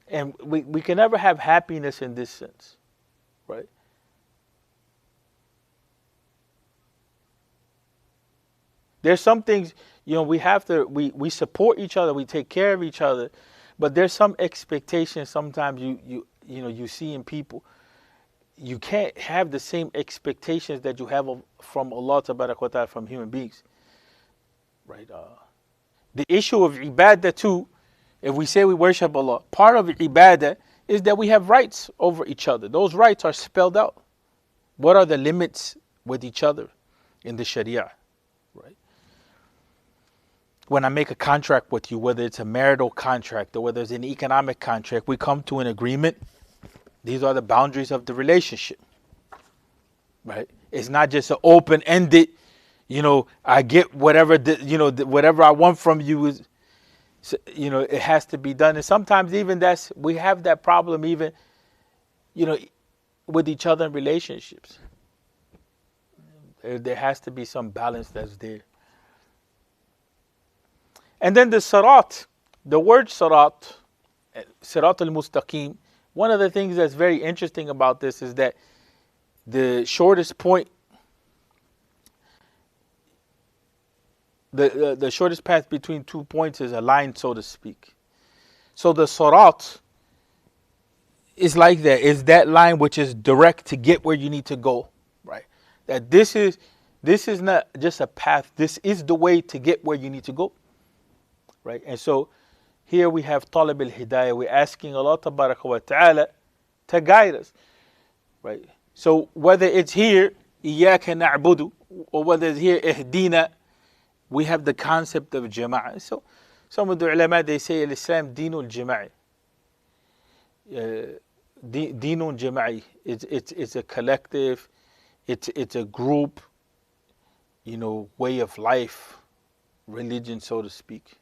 And we can never have happiness in this sense, right? There's some things, we support each other, we take care of each other, but there's some expectations sometimes you see in people. You can't have the same expectations that you have from Allah Tabaraka wa Ta'ala from human beings, right? The issue of ibadah too, if we say we worship Allah, part of ibadah is that we have rights over each other. Those rights are spelled out. What are the limits with each other in the Sharia, right? When I make a contract with you, whether it's a marital contract or whether it's an economic contract, we come to an agreement. These are the boundaries of the relationship, right? It's not just an open-ended, I get whatever, whatever I want from you is, it has to be done. And sometimes even we have that problem even, with each other in relationships. There has to be some balance that's there. And then the sirat, the word sirat al-mustaqim, one of the things that's very interesting about this is that the shortest point, the shortest path between 2 points is a line, so to speak. So the sirat is like that. It's that line which is direct to get where you need to go, right? That this is not just a path. This is the way to get where you need to go. Right? And so here we have talab al-hidayah. We're asking Allah Tabaraka wa Ta'ala to guide us. Right? So whether it's here, Iyaka na'budu, or whether it's here, Ihdina, we have the concept of jama'ah. So some of the ulama, they say Islam dinul jama'i. Dinul jama'i. It's a collective, it's a group, way of life, religion, so to speak.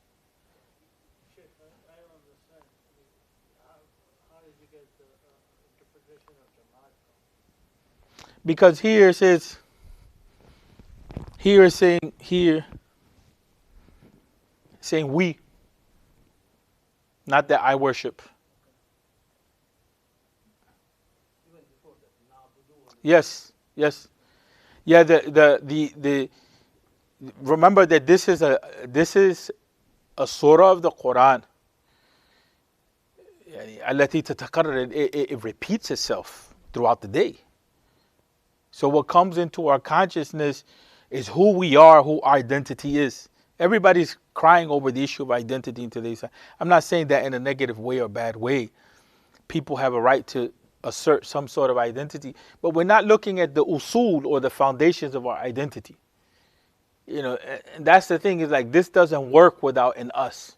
Because here it says, here it's saying here, saying we, not that I worship. Even before that, na'budu. Yes, yes. Yeah, the remember that this is a surah of the Quran. يعني التي تتكرر, it repeats itself throughout the day. So what comes into our consciousness is who we are, who our identity is. Everybody's crying over the issue of identity in today's time. I'm not saying that in a negative way or bad way. People have a right to assert some sort of identity, but we're not looking at the usul or the foundations of our identity. You know, and that's the thing, is like, this doesn't work without an us.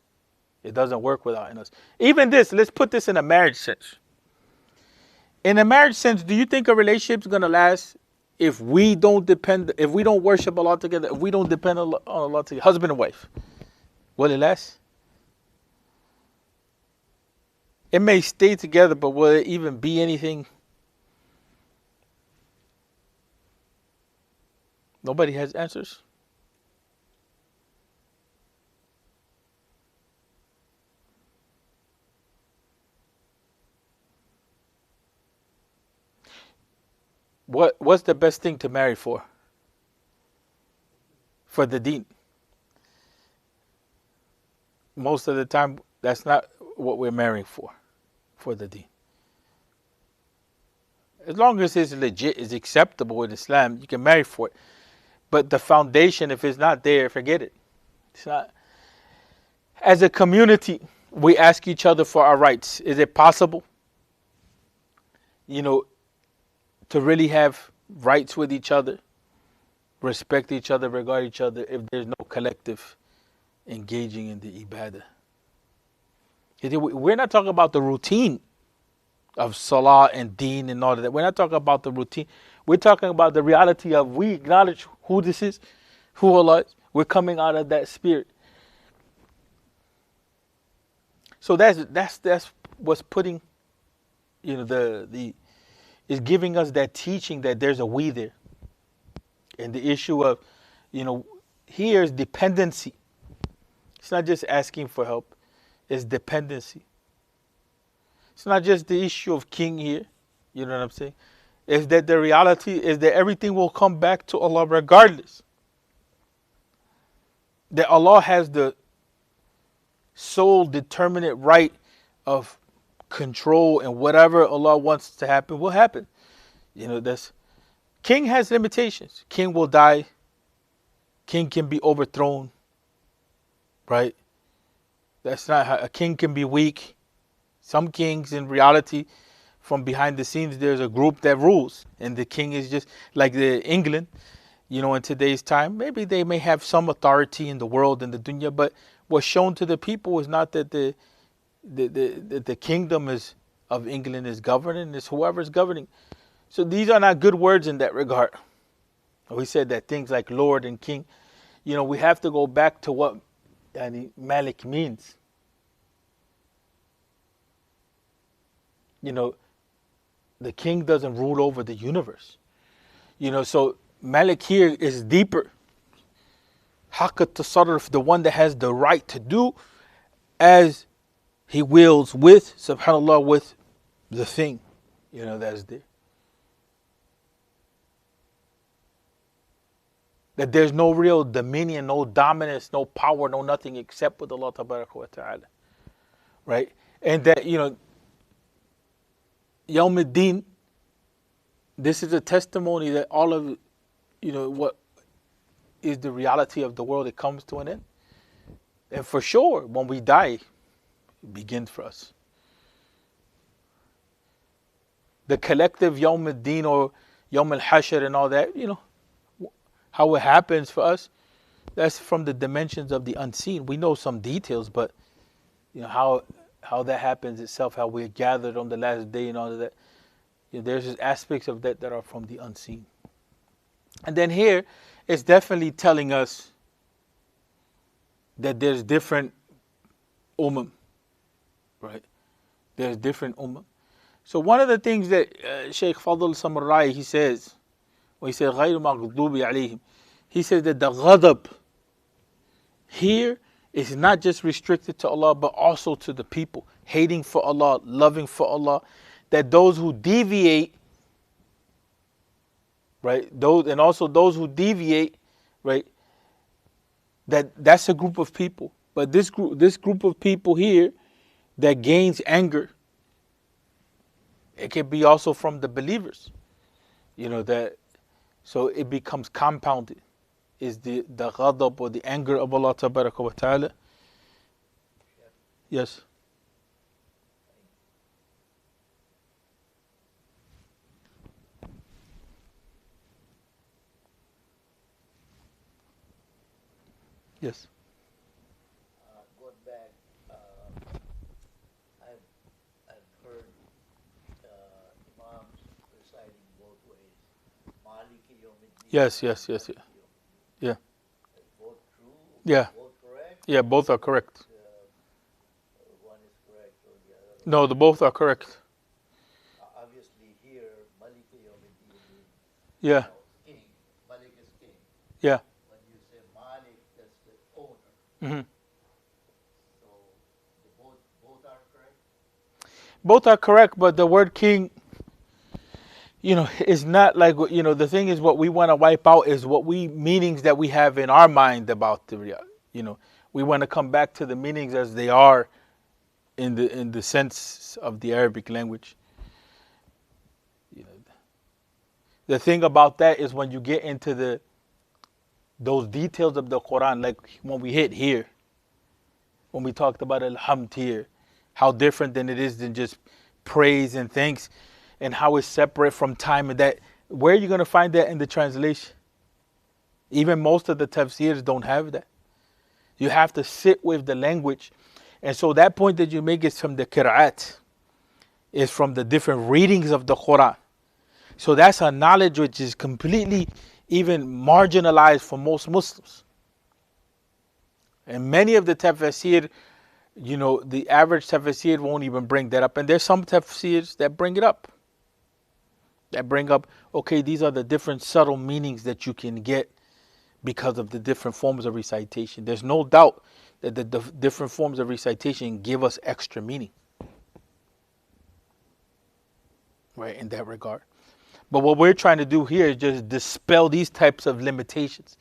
It doesn't work without an us. Even this, let's put this in a marriage sense. In a marriage sense, do you think a relationship's gonna last if we don't worship Allah together, if we don't depend on Allah together, husband and wife? Will it last? It may stay together, but will it even be anything? Nobody has answers. What's the best thing to marry for? For the deen. Most of the time, that's not what we're marrying for the deen. As long as it's legit, it's acceptable in Islam, you can marry for it. But the foundation, if it's not there, forget it. It's not. As a community, we ask each other for our rights. Is it possible, to really have rights with each other, respect each other, regard each other, if there's no collective engaging in the ibadah? We're not talking about the routine of salah and deen and all of that. We're not talking about the routine. We're talking about the reality of, we acknowledge who this is, who Allah is. We're coming out of that spirit. So that's what's putting, is giving us that teaching that there's a we there. And the issue of, here is dependency. It's not just asking for help, it's dependency. It's not just the issue of king here, you know what I'm saying? Is that the reality is that everything will come back to Allah regardless. That Allah has the sole determinate right of control, and whatever Allah wants to happen will happen. That's, king has limitations. King will die. King can be overthrown. Right? That's not how a king can be weak. Some kings, in reality, from behind the scenes, there's a group that rules, and the king is just like the England. In today's time, maybe they may have some authority in the world, in the dunya, but what's shown to the people is not that the kingdom of England is governing, it's whoever's governing. So these are not good words in that regard. We said that things like Lord and King, we have to go back to what Malik means. The king doesn't rule over the universe. So Malik here is deeper. Haqq at-tasarruf, the one that has the right to do as he wills with, subhanAllah, with the thing, that's there. That there's no real dominion, no dominance, no power, no nothing except with Allah Tabaraka wa Ta'ala. Right? And that, Yawm ad-Din, this is a testimony that all of, what is the reality of the world, it comes to an end. And for sure, when we die, it begins for us. The collective Yawm ad-Din or Yawm al-Hashr and all that, how it happens for us, that's from the dimensions of the unseen. We know some details, but how that happens itself, how we're gathered on the last day and all of that, there's just aspects of that are from the unseen. And then here, it's definitely telling us that there's different right? There's different So one of the things that Shaykh Fadl Samurai, he says, when he says غَيْرُ مَغْضُوبِ عَلَيْهِمْ, he says that the ghadab here It's not just restricted to Allah, but also to the people. Hating for Allah, loving for Allah. That those who deviate, right? Those who deviate, right? That's a group of people. But this group of people here that gains anger, it can be also from the believers. That so it becomes compounded. Is the ghadab or the anger of Allah Tabaraka wa Ta'ala. Yes. Yes. Going back, I've, I've heard Imams reciting both ways. Maliki Yawmiddin. Yes. Yes. Yes. Yeah. Yeah. Both true, Yeah. both correct. Yeah. Both are correct. One is correct or the other. No, the both are correct. Obviously, here Maliki Yawmiddin means Yeah. king. Malik is king. Yeah. When you say Malik, that's the owner. Hmm. So both are correct. Both are correct, but the word king, is not like, the thing is what we want to wipe out is meanings that we have in our mind about the riyad. We want to come back to the meanings as they are in the sense of the Arabic language. The thing about that is when you get into those details of the Quran, like when we hit here, when we talked about al-hamd here, how different than it is than just praise and thanks, and how it's separate from time, and that where are you going to find that in the translation? Even most of the tafsirs don't have that. You have to sit with the language. And so that point that you make is from the qira'at, is from the different readings of the Quran. So that's a knowledge which is completely even marginalized for most Muslims. And many of the tafsir, the average tafsir won't even bring that up. And there's some tafsirs that bring it up. Okay, these are the different subtle meanings that you can get because of the different forms of recitation. There's no doubt that the different forms of recitation give us extra meaning, right, in that regard. But what we're trying to do here is just dispel these types of limitations.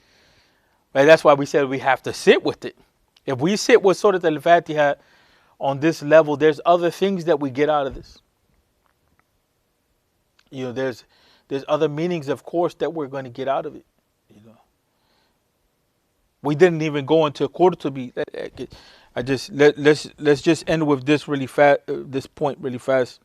Right? That's why we said we have to sit with it. If we sit with Surah Al-Fatiha on this level, there's other things that we get out of this. There's other meanings, of course, that we're going to get out of it. We didn't even go into Qurtubi. Let's just end with this really fast. This point really fast.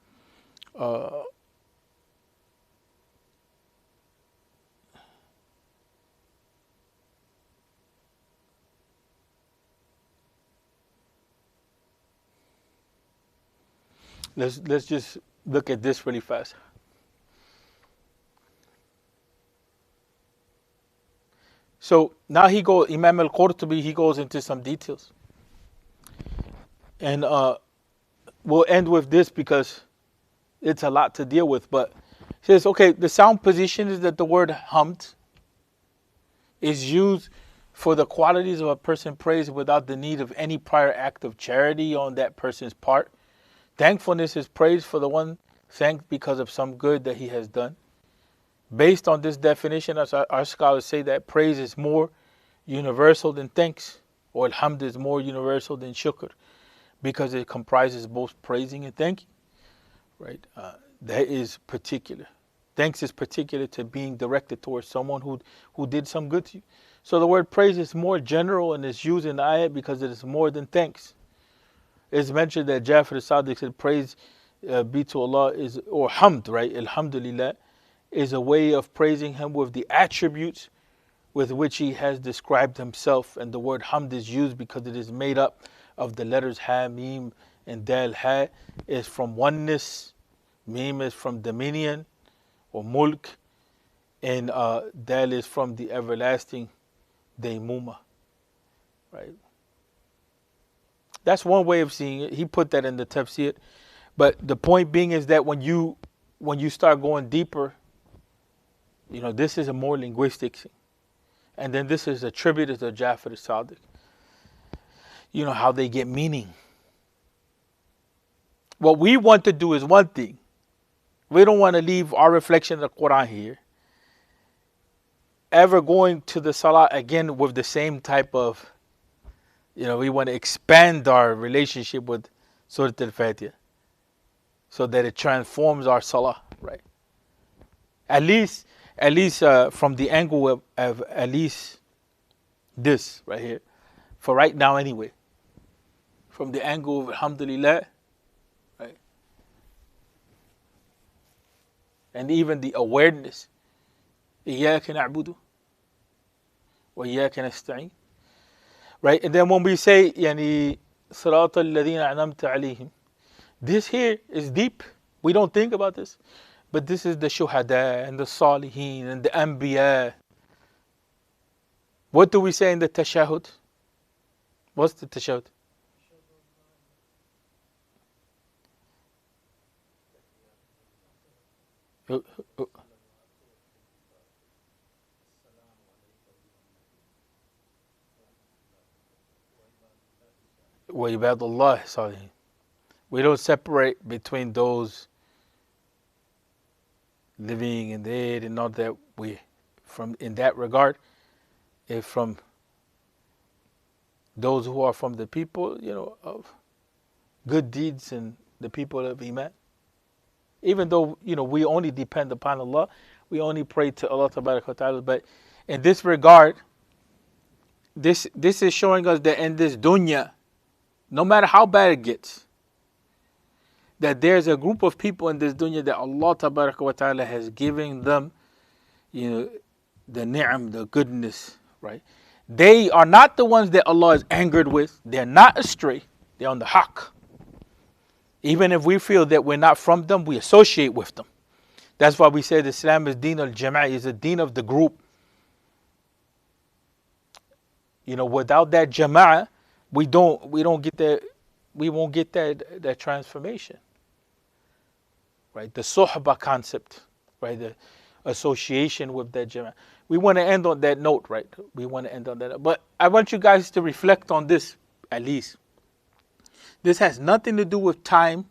Let's just look at this really fast. So now Imam al-Qurtubi, he goes into some details. And we'll end with this because it's a lot to deal with. But he says, okay, the sound position is that the word hamd is used for the qualities of a person praised without the need of any prior act of charity on that person's part. Thankfulness is praise for the one thanked because of some good that he has done. Based on this definition, our scholars say that praise is more universal than thanks, or alhamd is more universal than shukr, because it comprises both praising and thanking. Right? That is particular. Thanks is particular to being directed towards someone who did some good to you. So the word praise is more general and is used in the ayat because it is more than thanks. It's mentioned that Jafar as-Sadiq said, praise be to Allah or hamd, right? Alhamdulillah, is a way of praising Him with the attributes with which He has described Himself. And the word hamd is used because it is made up of the letters ha, mim, and dal. Ha is from oneness, mim is from dominion or mulk, and dal is from the everlasting daymuma. Right? That's one way of seeing it. He put that in the tafsir. But the point being is that when you start going deeper, this is a more linguistic thing. And then this is attributed to Jafar as-Sadiq. how they get meaning. What we want to do is one thing. We don't want to leave our reflection of the Quran here. Ever going to the Salah again with the same type of, we want to expand our relationship with Surah Al-Fatiha so that it transforms our Salah, right? At least from the angle of at least this right here, for right now anyway. From the angle of Alhamdulillah, right? And even the awareness, إِيَّاكَ نَعْبُدُ وَإِيَّاكَ نَسْتَعِينُ, right? And then when we say صِرَاطَ الَّذِينَ أَنْعَمْتَ عَلَيْهِمْ, this here is deep. We don't think about this. But this is the shuhada and the salihin and the anbiya. What do we say in the tashahud? What's the tashahud? وَعِبَادُ اللَّهِ صَالِحِينَ. We don't separate between those living and dead, and not that we, from in that regard, if from those who are from the people, of good deeds and the people of Iman. Even though, we only depend upon Allah, we only pray to Allah Tabarak wa Ta'ala, but in this regard, this is showing us that in this dunya, no matter how bad it gets, that there's a group of people in this dunya that Allah Tabarak wa Ta'ala has given them, the ni'am, the goodness, right? They are not the ones that Allah is angered with. They're not astray. They're on the haqq. Even if we feel that we're not from them, we associate with them. That's why we say that Islam is deen al-jama'ah, is a deen of the group. Without that jama'ah, we won't get that transformation. Right? The suhbah concept, right? The association with that jama'ah. We want to end on that note, right? We want to end on that note. But I want you guys to reflect on this, at least. This has nothing to do with time.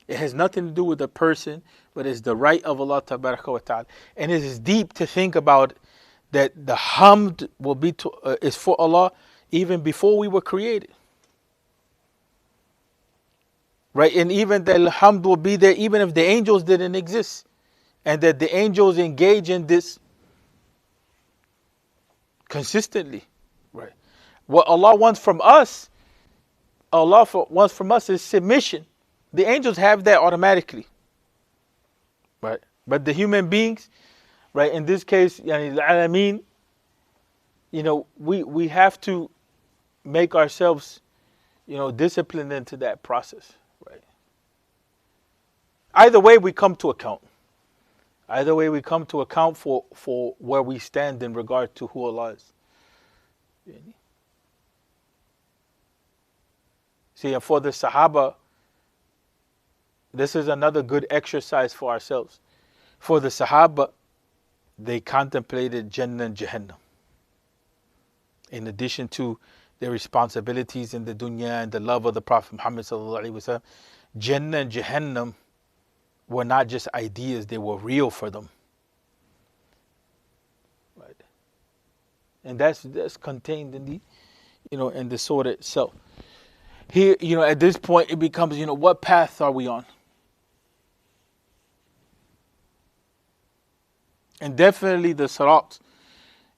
It has nothing to do with a person, but it's the right of Allah Tabaraka wa Ta'ala. And it is deep to think about that the hamd will be is for Allah even before we were created. Right? And even the hamd will be there even if the angels didn't exist. And that the angels engage in this consistently. Right? What Allah wants from us, wants from us is submission. The angels have that automatically. Right? But the human beings, right, in this case, we have to make ourselves, disciplined into that process. Right? Either way, we come to account. Either way, we come to account for where we stand in regard to who Allah is. See, and for the Sahaba, this is another good exercise for ourselves. For the Sahaba, they contemplated Jannah and Jahannam. In addition to their responsibilities in the dunya and the love of the Prophet Muhammad sallallahu alaihi wasallam, Jannah and Jahannam were not just ideas, they were real for them. Right? And that's contained in the, in the surah itself. Here, at this point, it becomes, what path are we on? And definitely the sirat,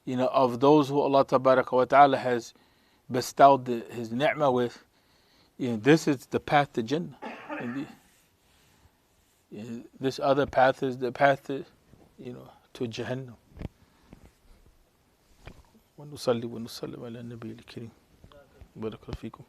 of those who Allah Tabaraka wa Ta'ala has bestowed His ni'mah with, this is the path to Jannah. This other path is the path to, to Jahannam. ونصلي ونسلم على النبي الكريم بارك الله فيكم.